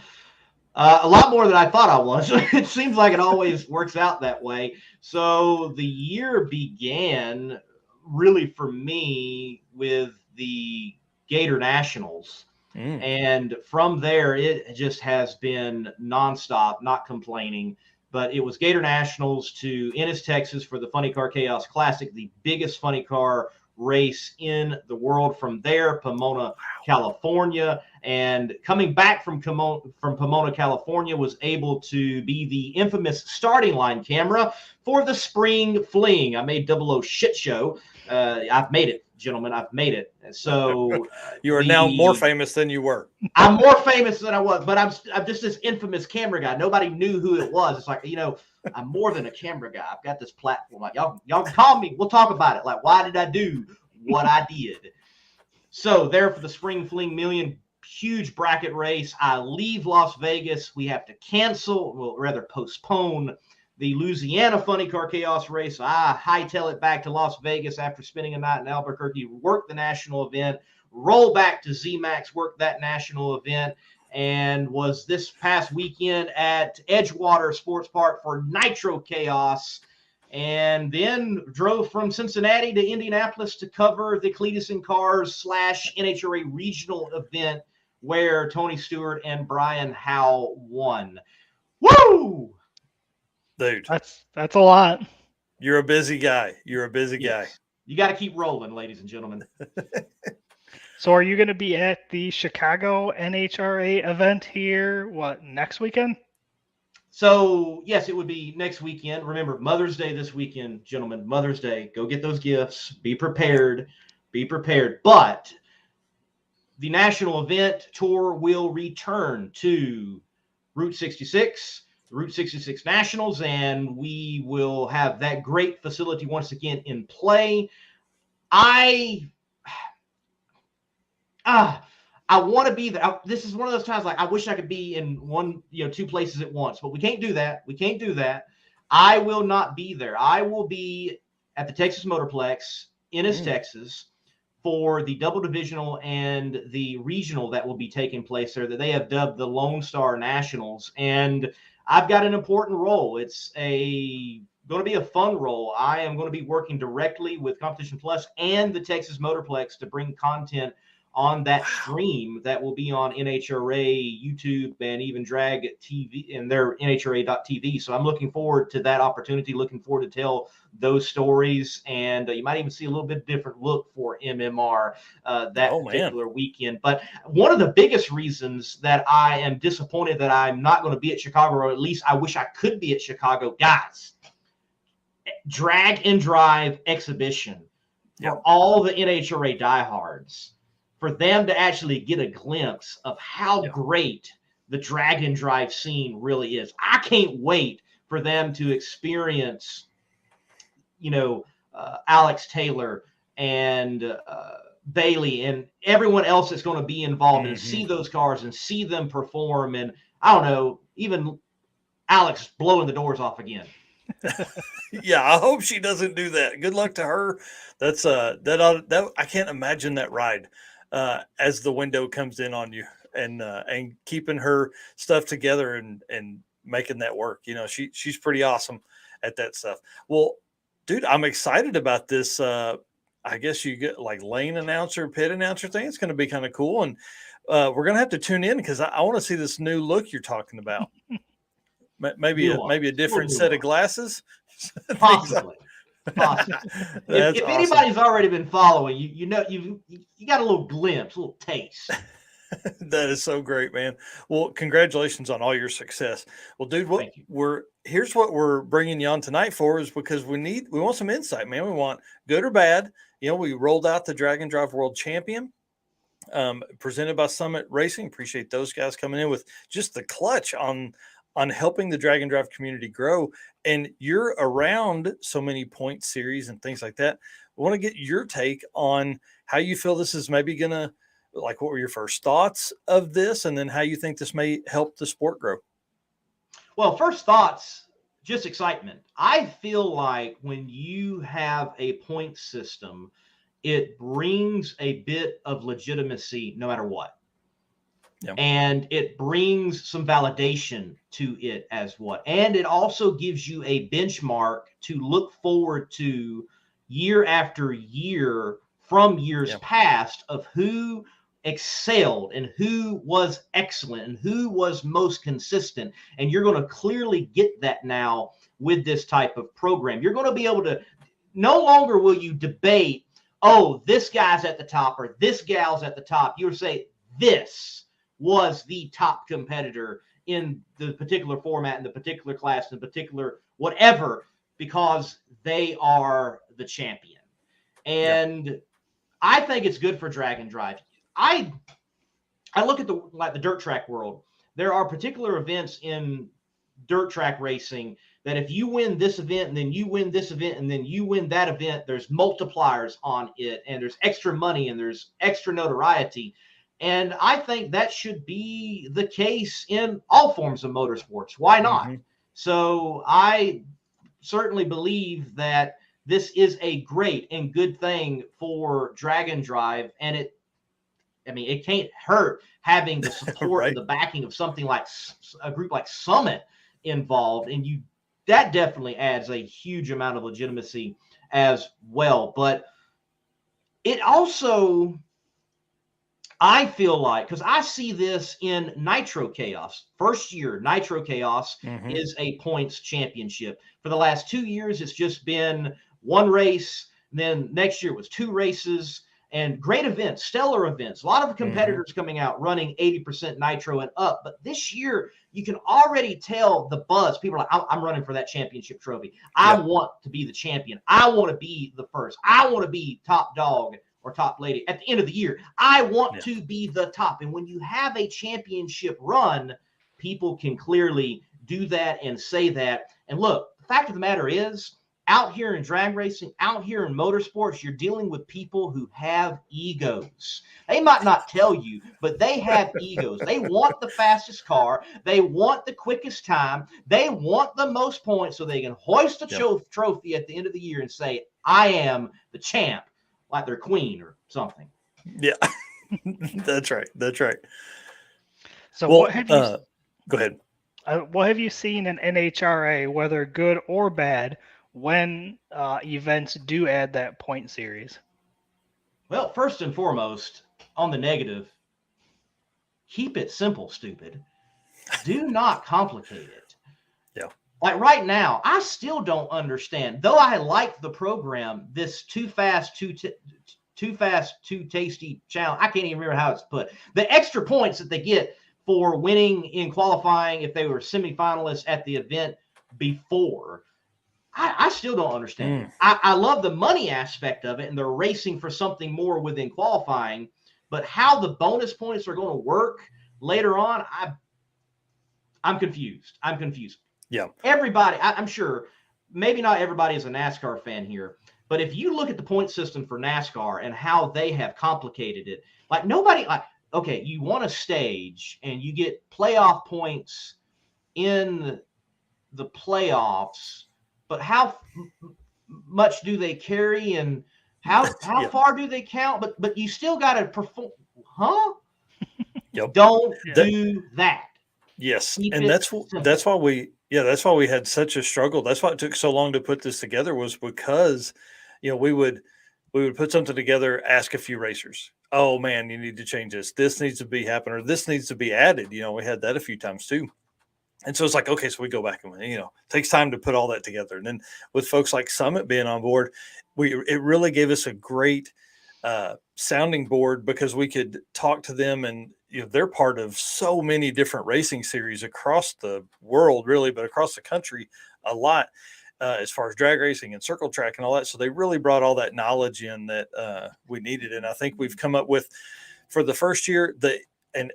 A lot more than I thought I was. It seems like it always works out that way. So the year began really for me with the Gator Nationals. And from there, it just has been nonstop, not complaining. But it was Gator Nationals to Ennis, Texas for the Funny Car Chaos Classic, the biggest funny car race in the world. From there, Pomona, California. And coming back from Pomona, California, was able to be the infamous starting line camera for the Spring Fling. I made 00 shit show. I've made it, gentlemen. I've made it. So you are now more famous than you were. I'm more famous than I was, but I'm just this infamous camera guy. Nobody knew who it was. It's like, I'm more than a camera guy. I've got this platform. Like y'all can call me. We'll talk about it. Like, why did I do what I did? So there for the Spring Fling Million, huge bracket race. I leave Las Vegas. We have to cancel, well, rather postpone the Louisiana Funny Car Chaos race. I hightail it back to Las Vegas after spending a night in Albuquerque, work the national event, roll back to ZMAX, work that national event, and was this past weekend at Edgewater Sports Park for Nitro Chaos, and then drove from Cincinnati to Indianapolis to cover the Cletus and Cars / NHRA regional event where Tony Stewart and Brian Howe won. Woo! Dude, that's a lot. You're a busy guy. You're a busy guy. You got to keep rolling, ladies and gentlemen. So are you going to be at the Chicago NHRA event here, next weekend? So, yes, it would be next weekend. Remember, Mother's Day this weekend, gentlemen. Mother's Day. Go get those gifts. Be prepared. Be prepared. But the national event tour will return to Route 66, the Route 66 Nationals, and we will have that great facility once again in play. I want to be there. This is one of those times like I wish I could be in one, two places at once, but we can't do that. I will not be there. I will be at the Texas Motorplex, Ennis, Texas, for the double divisional and the regional that will be taking place there that they have dubbed the Lone Star Nationals. And I've got an important role. It's going to be a fun role. I am going to be working directly with Competition Plus and the Texas Motorplex to bring content on that stream that will be on NHRA, YouTube, and even Drag TV and their NHRA.tv. So I'm looking forward to that opportunity, looking forward to tell those stories. And you might even see a little bit different look for MMR that particular weekend. But one of the biggest reasons that I am disappointed that I'm not going to be at Chicago, or at least I wish I could be at Chicago, guys, Drag and Drive exhibition for all the NHRA diehards, for them to actually get a glimpse of how great the Drag and Drive scene really is. I can't wait for them to experience, Alex Taylor and Bailey and everyone else that's going to be involved and see those cars and see them perform. And I don't know, even Alex blowing the doors off again. Yeah, I hope she doesn't do that. Good luck to her. That's that I can't imagine that ride as the window comes in on you and keeping her stuff together and making that work. She's pretty awesome at that stuff. Well, dude, I'm excited about this. I guess you get like lane announcer, pit announcer thing. It's going to be kind of cool. And we're going to have to tune in because I want to see this new look you're talking about. Maybe a different set of glasses. Possibly. If anybody's already been following, you got a little glimpse, a little taste. That is so great, man. Well, congratulations on all your success. Well, dude, here's what we're bringing you on tonight for is because we want some insight, man. We want good or bad. We rolled out the Drag and Drive World Champion, presented by Summit Racing. Appreciate those guys coming in with just the clutch on helping the Drag and Drive community grow. And you're around so many point series and things like that. I want to get your take on how you feel this is maybe going to, like, what were your first thoughts of this? And then how you think this may help the sport grow? Well, first thoughts, just excitement. I feel like when you have a point system, it brings a bit of legitimacy no matter what. Yep. And it brings some validation to it and it also gives you a benchmark to look forward to year after year from years past of who excelled and who was excellent and who was most consistent. And you're going to clearly get that now with this type of program. You're going to be able to, no longer will you debate, oh, this guy's at the top or this gal's at the top. You'll say this was the top competitor in the particular format, in the particular class, in the particular whatever, because they are the champion. And I think it's good for Drag and Drive. I look at the dirt track world. There are particular events in dirt track racing that if you win this event and then you win this event and then you win that event, there's multipliers on it and there's extra money and there's extra notoriety. And I think that should be the case in all forms of motorsports. Why not? So I certainly believe that this is a great and good thing for Drag and Drive. And it can't hurt having the support and the backing of something like a group like Summit involved. And that definitely adds a huge amount of legitimacy as well. But it also, I feel like, because I see this in Nitro Chaos. First year, Nitro Chaos is a points championship. For the last 2 years, it's just been one race. Then next year was 2 races and great events, stellar events. A lot of competitors coming out running 80% Nitro and up. But this year, you can already tell the buzz. People are like, I'm running for that championship trophy. I want to be the champion. I want to be the first. I want to be top dog or top lady at the end of the year. I want to be the top. And when you have a championship run, people can clearly do that and say that. And look, the fact of the matter is, out here in drag racing, out here in motorsports, you're dealing with people who have egos. They might not tell you, but they have egos. They want the fastest car. They want the quickest time. They want the most points so they can hoist a trophy at the end of the year and say, I am the champ, like their queen or something. Yeah, that's right. That's right. So Well, what have you go ahead. what have you seen in NHRA, whether good or bad, when events do add that point series? Well, first and foremost, on the negative, keep it simple, stupid. Do not complicate it. Yeah. Like right now, I still don't understand. Though I like the program, this too fast, too tasty challenge. I can't even remember how it's put. The extra points that they get for winning in qualifying if they were semifinalists at the event before. I still don't understand. I love the money aspect of it, and they're racing for something more within qualifying. But how the bonus points are going to work later on, I'm confused. I'm confused. Yeah. Everybody, I'm sure, maybe not everybody is a NASCAR fan here, but if you look at the point system for NASCAR and how they have complicated it, like nobody, like, okay, you want a stage and you get playoff points in the playoffs, but how much do they carry and how far do they count? But you still got to perform, huh? Yep. Don't do that. Yes, Keep and it that's simple. why we had such a struggle. That's why it took so long to put this together, was because, we would put something together, ask a few racers, oh man, you need to change this. This needs to be happen, or this needs to be added. We had that a few times too. And so it's like, okay, so we go back and, it takes time to put all that together. And then with folks like Summit being on board, it really gave us a great sounding board, because we could talk to them, and they're part of so many different racing series across the world, really, but across the country a lot, as far as drag racing and circle track and all that. So they really brought all that knowledge in that we needed. And I think we've come up with, for the first year,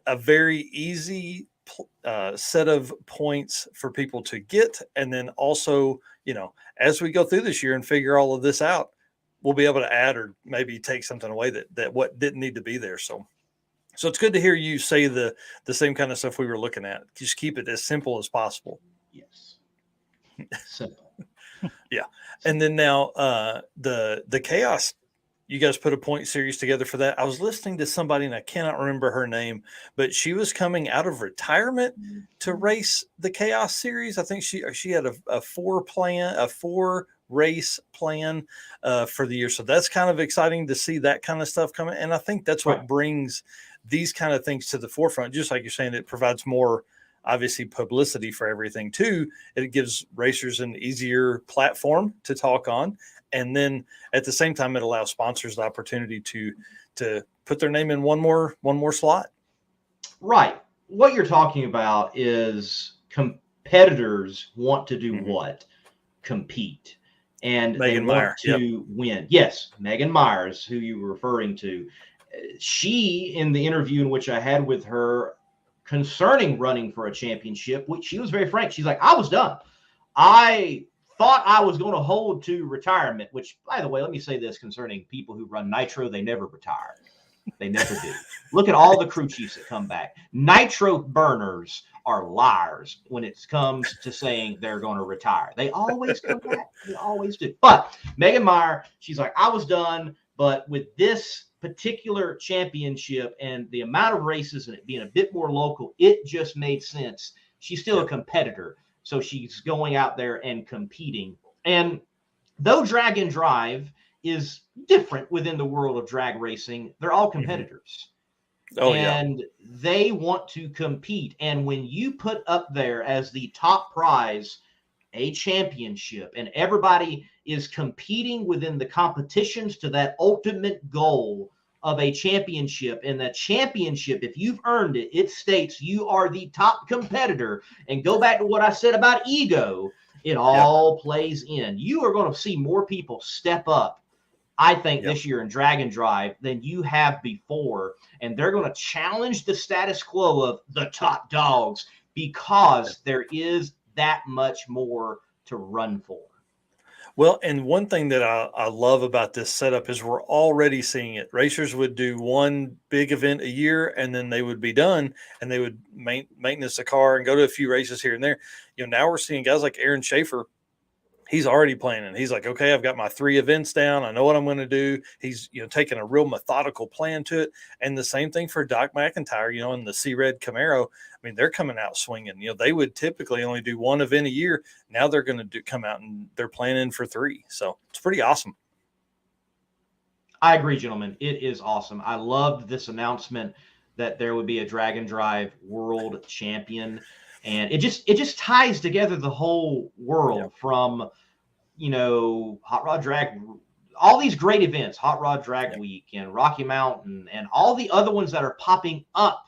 a very easy set of points for people to get. And then also, as we go through this year and figure all of this out, we'll be able to add or maybe take something away that what didn't need to be there. So it's good to hear you say the same kind of stuff we were looking at. Just keep it as simple as possible. Yes. Simple. Yeah. And then now the Chaos, you guys put a point series together for that. I was listening to somebody, and I cannot remember her name, but she was coming out of retirement to race the Chaos series. I think she had a 4 race plan for the year. So that's kind of exciting to see that kind of stuff coming. And I think that's what brings these kind of things to the forefront. Just like you're saying, it provides more, obviously, publicity for everything too. It gives racers an easier platform to talk on. And then at the same time, it allows sponsors the opportunity to put their name in one more slot. Right. What you're talking about is competitors want to do what? Compete. And they want to win. Yes, Megan Myers, who you were referring to. She, in the interview in which I had with her concerning running for a championship, which she was very frank. She's like, I was done. I thought I was going to hold to retirement, which, by the way, let me say this concerning people who run Nitro, they never retire. They never do. Look at all the crew chiefs that come back. Nitro burners are liars when it comes to saying they're going to retire. They always come back. They always do. But Megan Meyer, she's like, I was done. But with this particular championship and the amount of races and it being a bit more local, it just made sense. She's still a competitor. So she's going out there and competing. And though drag and drive is different within the world of drag racing, they're all competitors. And they want to compete. And when you put up there as the top prize a championship, and everybody is competing within the competitions to that ultimate goal of a championship, and the championship, if you've earned it, it states you are the top competitor. And go back to what I said about ego, it all plays in. You are going to see more people step up, I think, this year in drag and drive than you have before. And they're going to challenge the status quo of the top dogs. because there is that much more to run for. Well, and one thing that I love about this setup is we're already seeing it. Racers would do one big event a year, and then they would be done, and they would maintenance the car and go to a few races here and there. Now we're seeing guys like Aaron Schaefer. He's already planning. He's like, okay, I've got my 3 events down. I know what I'm going to do. He's, taking a real methodical plan to it. And the same thing for Doc McIntyre, in the C-Red Camaro. I mean, they're coming out swinging. They would typically only do 1 event a year. Now they're going to come out and they're planning for 3. So it's pretty awesome. I agree, gentlemen. It is awesome. I loved this announcement that there would be a Drag and Drive World Champion. And it just ties together the whole world from, Hot Rod Drag, all these great events, Hot Rod Drag Week and Rocky Mountain and all the other ones that are popping up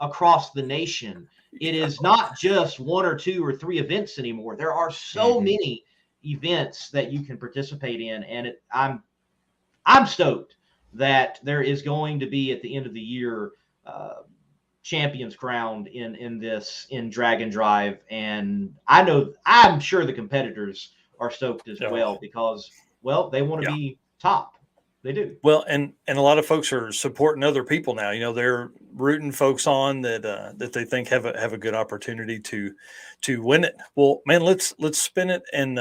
across the nation. It is not just 1 or 2 or 3 events anymore. There are so many events that you can participate in. And I'm stoked that there is going to be at the end of the year, champions crowned in Drag and Drive, and I'm sure the competitors are stoked as well because they want to be top. They do. Well, and a lot of folks are supporting other people now. They're rooting folks on that they think have a good opportunity to win it. Well, man, let's spin it and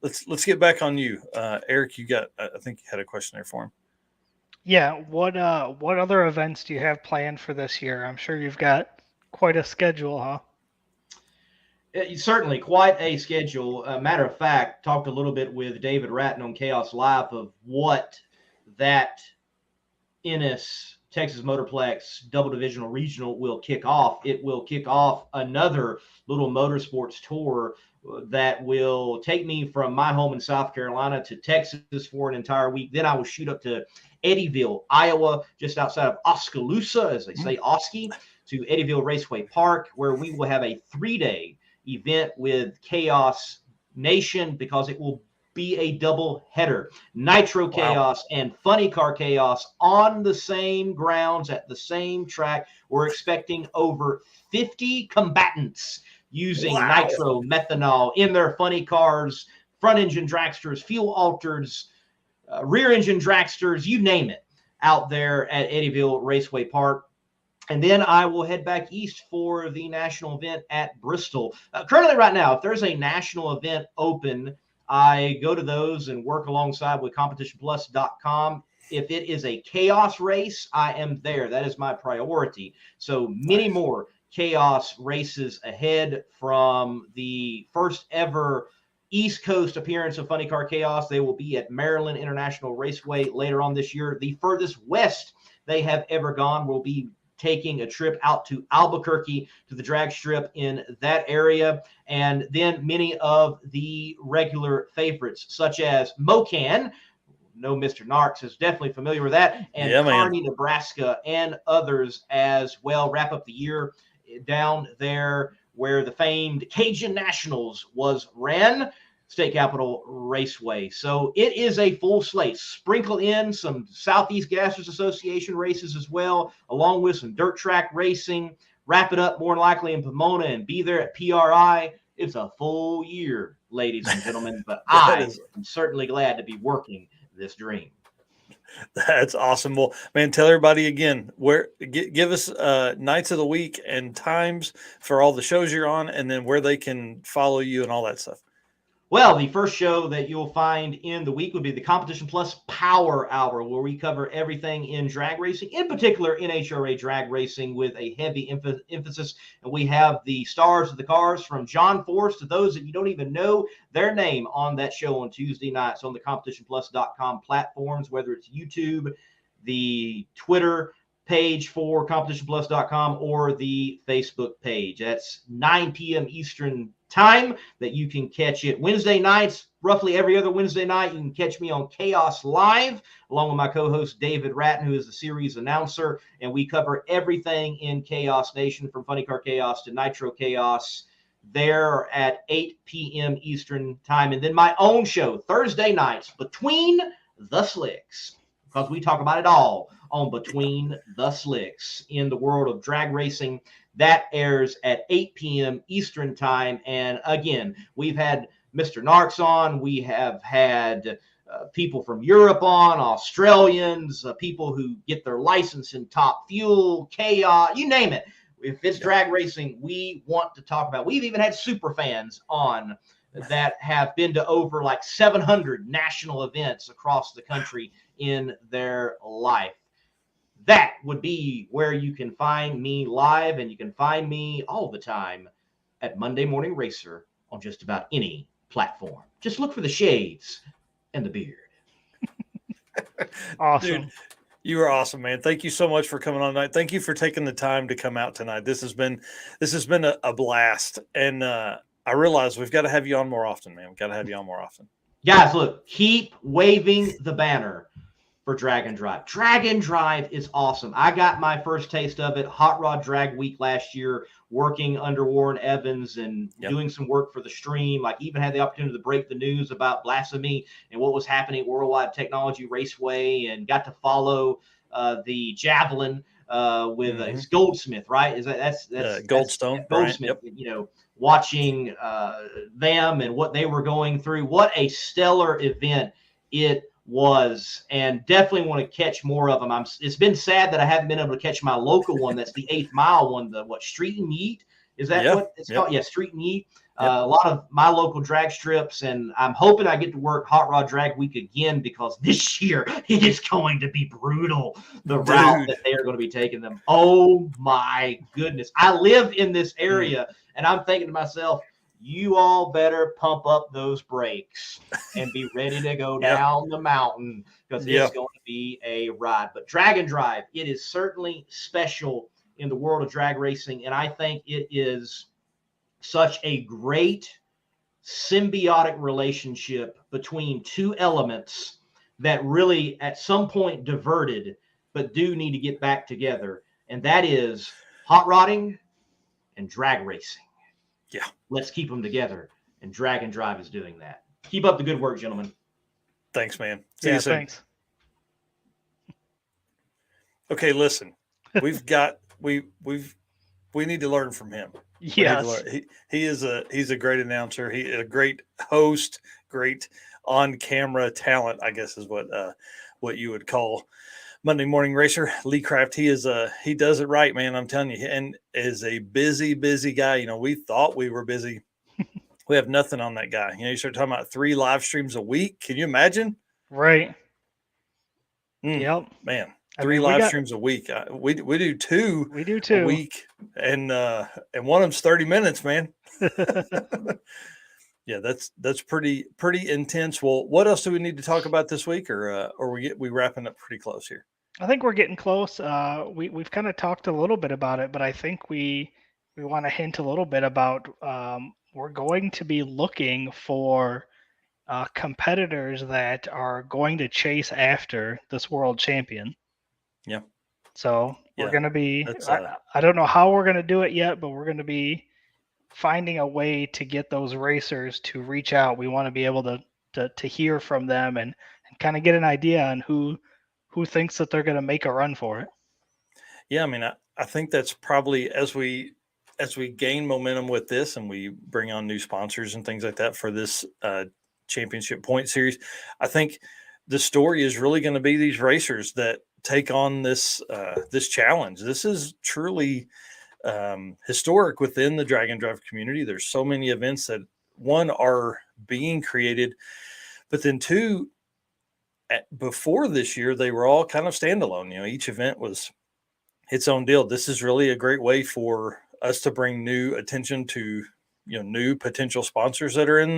let's get back on you, Eric. I think you had a question there for him. Yeah, what other events do you have planned for this year? I'm sure you've got quite a schedule, huh? Certainly, quite a schedule. Matter of fact, talked a little bit with David Ratton on Chaos Live of what that Ennis Texas Motorplex Double Divisional Regional will kick off. It will kick off another little motorsports tour that will take me from my home in South Carolina to Texas for an entire week. Then I will shoot up to Eddyville, Iowa, just outside of Oskaloosa, as they say, Oski, to Eddyville Raceway Park, where we will have a 3-day event with Chaos Nation because it will be a double header. Nitro Chaos and Funny Car Chaos on the same grounds at the same track. We're expecting over 50 combatants using nitro methanol in their funny cars, front engine dragsters, fuel alters, rear engine dragsters, you name it, out there at Eddyville Raceway Park. And then I will head back east for the national event at Bristol. Currently right now, if there's a national event open, I go to those and work alongside with competitionplus.com. If it is a chaos race, I am there. That is my priority. So many more chaos races ahead from the first ever East Coast appearance of Funny Car Chaos. They will be at Maryland International Raceway later on this year. The furthest west they have ever gone will be taking a trip out to Albuquerque to the drag strip in that area. And then many of the regular favorites, such as Mocan, no Mr. Narks is definitely familiar with that, and Kearney, Nebraska, and others as well. Wrap up the year down there where the famed Cajun Nationals was ran, State Capitol Raceway. So it is a full slate. Sprinkle in some Southeast Gassers Association races as well, along with some dirt track racing. Wrap it up more than likely in Pomona and be there at PRI. It's a full year, ladies and gentlemen, but I am certainly glad to be working this dream. That's awesome. Well, man, tell everybody again, give us nights of the week and times for all the shows you're on, and then where they can follow you and all that stuff. Well, the first show that you'll find in the week would be the Competition Plus Power Hour, where we cover everything in drag racing, in particular NHRA drag racing, with a heavy emphasis. And we have the stars of the cars, from John Force to those that you don't even know their name, on that show on Tuesday nights on the CompetitionPlus.com platforms, whether it's YouTube, the Twitter page for CompetitionPlus.com, or the Facebook page. That's 9 p.m. Eastern time that you can catch it. Wednesday nights, roughly every other Wednesday night, you can catch me on Chaos Live, along with my co-host David Ratton, who is the series announcer, and we cover everything in Chaos Nation, from Funny Car Chaos to Nitro Chaos, there at 8 p.m. Eastern time. And then my own show, Thursday nights, Between the Slicks, because we talk about it all on Between the Slicks in the world of drag racing. That airs at 8 p.m. Eastern time. And again, we've had Mr. Narks on. We have had people from Europe on, Australians, people who get their license in Top Fuel, Chaos, you name it. If it's drag racing, we want to talk about. We've even had super fans on that have been to over like 700 national events across the country in their life. That would be where you can find me live, and you can find me all the time at Monday Morning Racer on just about any platform. Just look for the shades and the beard. Awesome. Dude, you are awesome, man. Thank you so much for coming on tonight. Thank you for taking the time to come out tonight. This has been a blast. And I realize we've got to have you on more often, man. We've got to have you on more often. Guys, look, keep waving the banner for Drag and Drive. Drag and Drive is awesome. I got my first taste of it Hot Rod Drag Week last year, working under Warren Evans and doing some work for the stream. Like, even had the opportunity to break the news about blasphemy and what was happening at Worldwide Technology Raceway, and got to follow the Javelin with it's Goldsmith, right? Is that's Goldstone, Goldsmith? Yep. You know, watching them and what they were going through. What a stellar event it was, and definitely want to catch more of them. It's been sad that I haven't been able to catch my local one. That's the 8th Mile one. The Street and Yeet? Is that what it's called? Yeah, Street and Yeet. A lot of my local drag strips, and I'm hoping I get to work Hot Rod Drag Week again, because this year it is going to be brutal. The route that they are going to be taking them. Oh my goodness! I live in this area, and I'm thinking to myself, you all better pump up those brakes and be ready to go down the mountain, because it's going to be a ride. But Drag and Drive, it is certainly special in the world of drag racing, and I think it is such a great symbiotic relationship between two elements that really at some point diverted, but do need to get back together, and that is hot rodding and drag racing. Yeah. Let's keep them together. And Drag and Drive is doing that. Keep up the good work, gentlemen. Thanks, man. See you soon. Thanks. Okay, listen. We need to learn from him. Yes. He's a great announcer. He a great host, great on-camera talent, I guess is what you would call Monday Morning Racer. Lee Craft, he does it right, man. I'm telling you, and is a busy guy. You know, we thought we were busy. We have nothing on that guy. You know, you start talking about 3 live streams a week. Can you imagine? Right. Yep. Man, 3 live streams a week. We do 2. We do 2 a week, and one of them's 30 minutes, man. Yeah, that's pretty intense. Well, what else do we need to talk about this week, or we wrapping up pretty close here? I think we're getting close. We've kind of talked a little bit about it, but I think we want to hint a little bit about we're going to be looking for competitors that are going to chase after this world champion. Yeah. So we're going to be. I don't know how we're going to do it yet, but we're going to be finding a way to get those racers to reach out. We want to be able to hear from them and kind of get an idea on who thinks that they're going to make a run for it. Yeah, I mean, I think that's probably as we gain momentum with this and we bring on new sponsors and things like that for this championship point series, I think the story is really going to be these racers that take on this challenge. This is truly historic within the Drag and Drive community. There's so many events that, one, are being created, but then 2, before this year, they were all kind of standalone. You know, each event was its own deal. This is really a great way for us to bring new attention to, new potential sponsors that are in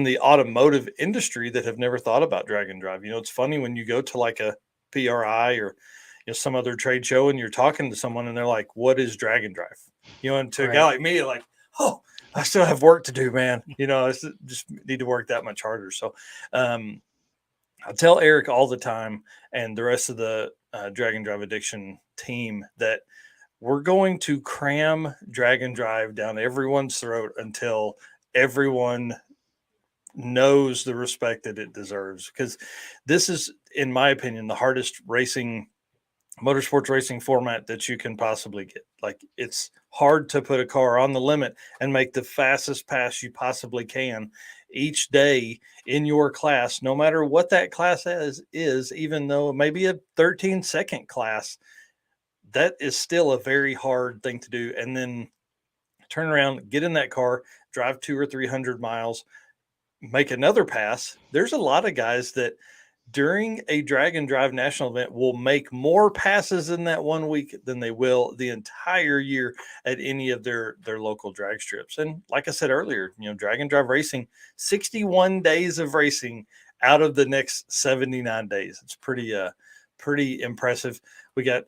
the automotive industry that have never thought about Drag and Drive. You know, it's funny when you go to like a PRI or some other trade show and you're talking to someone and they're like, what is Drag and Drive? And to a guy like me, like, oh, I still have work to do, man. I just need to work that much harder. So I tell Eric all the time and the rest of the Drag and Drive Addiction team that we're going to cram Drag and Drive down everyone's throat until everyone knows the respect that it deserves. Because this is, in my opinion, the hardest racing motorsports racing format that you can possibly get. Like, it's hard to put a car on the limit and make the fastest pass you possibly can each day in your class, no matter what that class is, even though it may be a 13-second class. That is still a very hard thing to do. And then turn around, get in that car, drive 200 or 300 miles, make another pass. There's a lot of guys that during a drag and drive national event will make more passes in that 1 week than they will the entire year at any of their local drag strips. And like I said earlier, drag and drive racing, 61 days of racing out of the next 79 days. It's pretty impressive. We got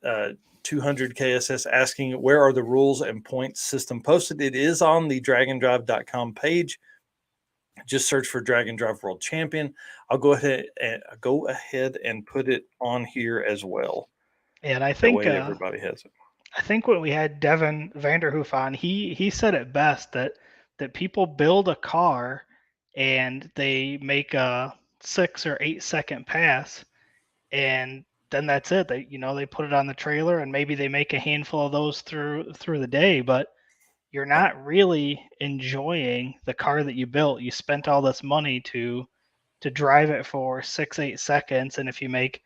200 KSS asking, where are the rules and points system posted? It is on the dragonddrive.com page. Just search for Drag and Drive World Champion. I'll go ahead and put it on here as well. And I think that way everybody has it. I think when we had Devin Vanderhoof on, he said it best that people build a car and they make a 6 or 8 second pass, and then that's it. They put it on the trailer, and maybe they make a handful of those through the day, but you're not really enjoying the car that you built. You spent all this money to drive it for 6-8 seconds, and if you make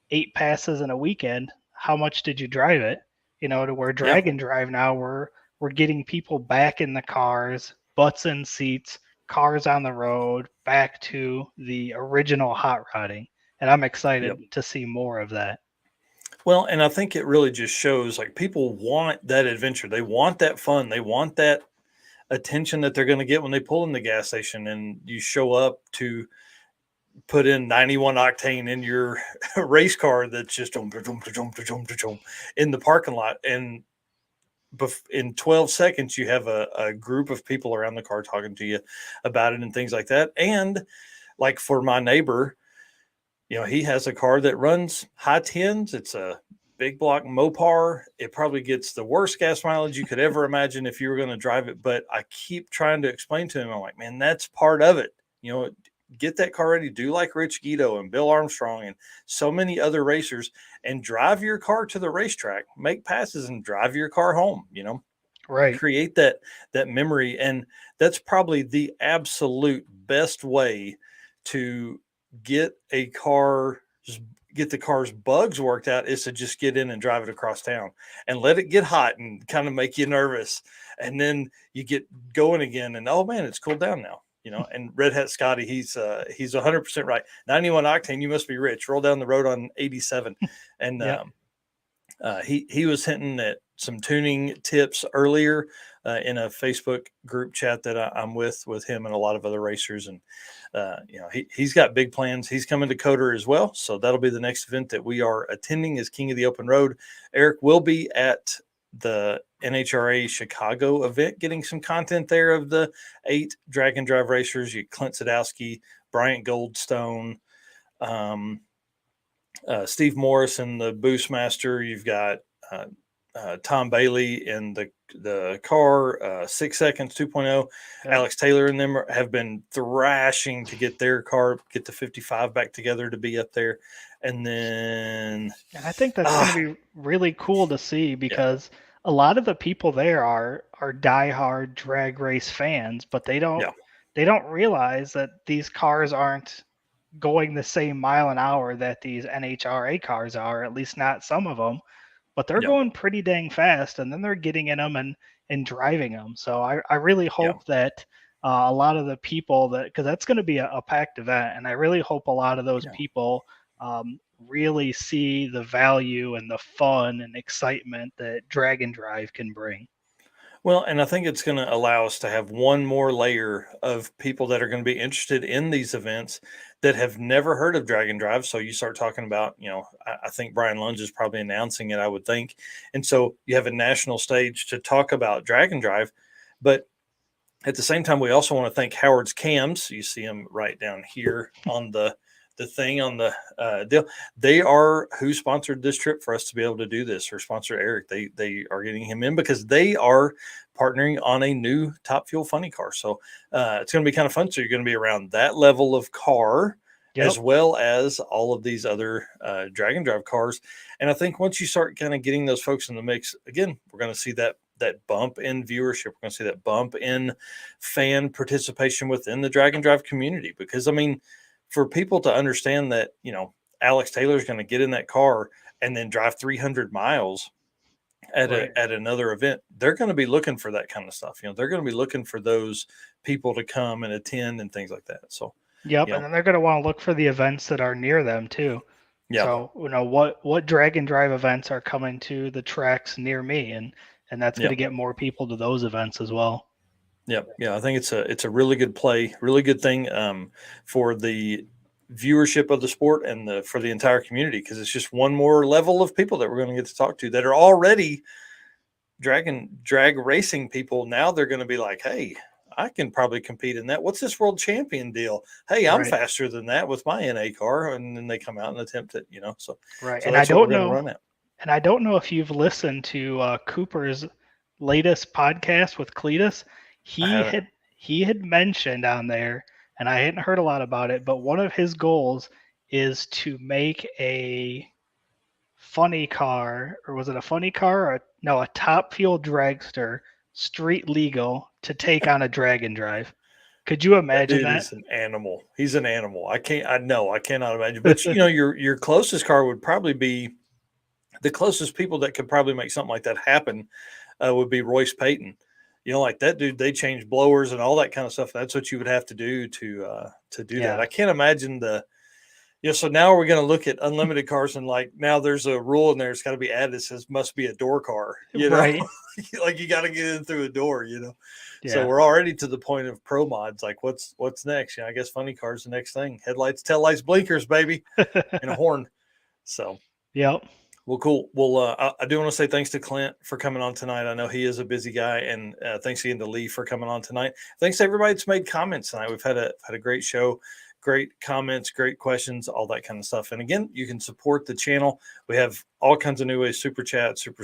8 passes in a weekend, how much did you drive it? To where drag and drive now, we're getting people back in the cars, butts in seats, cars on the road, back to the original hot rodding. And I'm excited to see more of that. Well, and I think it really just shows, like, people want that adventure. They want that fun. They want that attention that they're going to get when they pull in the gas station and you show up to put in 91 octane in your race car that's just in the parking lot. And in 12 seconds, you have a group of people around the car talking to you about it and things like that. And like for my neighbor, he has a car that runs high tens. It's a big block Mopar. It probably gets the worst gas mileage you could ever imagine if you were going to drive it. But I keep trying to explain to him, I'm like, man, that's part of it. Get that car ready. Do like Rich Guido and Bill Armstrong and so many other racers, and drive your car to the racetrack, make passes, and drive your car home. Right. Create that memory. And that's probably the absolute best way to get the car's bugs worked out, is to just get in and drive it across town and let it get hot and kind of make you nervous. And then you get going again and, oh man, it's cooled down now, and Red Hat Scotty, he's 100% right. 91 octane, you must be rich. Roll down the road on 87. And he was hinting at some tuning tips earlier in a Facebook group chat that I'm with him and a lot of other racers. And, he's got big plans. He's coming to Coder as well. So that'll be the next event that we are attending as King of the Open Road. Eric will be at the NHRA Chicago event, getting some content there of the 8 drag and drive racers. You Clint Sodowsky, Bryant Goldstone, Steve Morrison, the Boostmaster. You've got Tom Bailey in the car, 6 Seconds 2.0. Alex Taylor and them have been thrashing to get their car, get the 55 back together to be up there. And then I think that's going to be really cool to see, because a lot of the people there are diehard drag race fans, but they don't realize that these cars aren't going the same mile an hour that these NHRA cars are, at least not some of them, but they're going pretty dang fast, and then they're getting in them and driving them. So I really hope that a lot of the people because that's going to be a packed event, and I really hope a lot of those people really see the value and the fun and excitement that drag and drive can bring. Well, and I think it's going to allow us to have one more layer of people that are going to be interested in these events that have never heard of drag and drive. So you start talking about, I think Brian Lunge is probably announcing it, I would think. And so you have a national stage to talk about drag and drive. But at the same time, we also want to thank Howard's Cams. You see them right down here on the thing on the deal. They are who sponsored this trip for us to be able to do this, or sponsor Eric. They are getting him in because they are partnering on a new Top Fuel funny car. So it's going to be kind of fun. So you're going to be around that level of car as well as all of these other drag and drive cars. And I think once you start kind of getting those folks in the mix, again, we're going to see that bump in viewership. We're going to see that bump in fan participation within the drag and drive community. Because, I mean, for people to understand that, you know, Alex Taylor is going to get in that car and then drive 300 miles at another event, they're going to be looking for that kind of stuff. You know, they're going to be looking for those people to come and attend and things like that. So, yep. You know, And then they're going to want to look for the events that are near them too. yeah. So, you know, what drag and drive events are coming to the tracks near me, and that's going to get more people to those events as well. Yeah. Yeah. I think it's a really good play, really good thing for the viewership of the sport and for the entire community, because it's just one more level of people that we're going to get to talk to that are already drag racing people. Now they're going to be like, hey, I can probably compete in that. What's this world champion deal? Hey, I'm faster than that with my NA car. And then they come out and attempt it, you know? So, right. So and I don't know if you've listened to Cooper's latest podcast with Cletus. He had mentioned on there, and I hadn't heard a lot about it, but one of his goals is to make a funny car, or was it a funny car? A Top Fuel dragster street legal to take on a drag and drive. Could you imagine that? He's an animal. He's an animal. I cannot imagine. But you know, your closest car would probably be the closest people that could probably make something like that happen would be Royce Payton. You know, like that dude, they change blowers and all that kind of stuff. That's what you would have to do to do that. I can't imagine so now we're going to look at unlimited cars, and like now there's a rule in there. It's got to be added. It says must be a door car, you know, right. Like you got to get in through a door, you know? Yeah. So we're already to the point of pro mods. Like what's next? You know, I guess funny cars, the next thing, headlights, taillights, blinkers, baby, and a horn. So, yep. Well, cool. Well, I do want to say thanks to Clint for coming on tonight. I know he is a busy guy, and thanks again to Lee for coming on tonight. Thanks to everybody that's made comments tonight. We've had a great show, great comments, great questions, all that kind of stuff. And again, you can support the channel. We have all kinds of new ways: super chat, super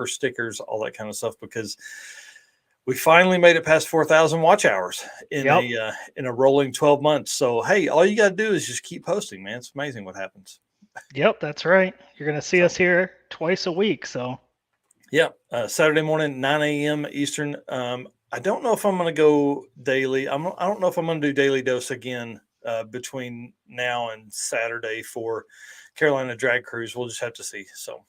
stickers, all that kind of stuff, because we finally made it past 4,000 watch hours in a rolling 12 months. So hey, all you got to do is just keep posting, man. It's amazing what happens. Yep, that's right. You're going to see us here twice a week. So, yeah, Saturday morning, 9 a.m. Eastern. I don't know if I'm going to go daily. I don't know if I'm going to do Daily Dose again between now and Saturday for Carolina Drag Cruise. We'll just have to see. So,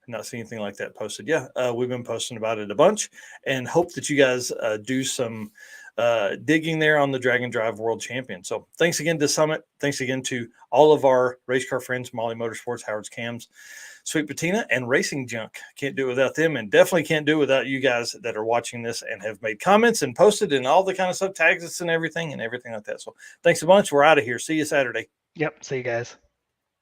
not seeing anything like that posted. We've been posting about it a bunch, and hope that you guys do some digging there on the Drag and Drive World Champion. So thanks again to Summit. Thanks again to all of our race car friends, Molly Motorsports, Howard's Cams, Sweet Patina, and Racing Junk. Can't do it without them, and definitely can't do it without you guys that are watching this and have made comments and posted and all the kind of stuff, tags us and everything like that. So thanks a bunch. We're out of here. See you Saturday. Yep. See you guys.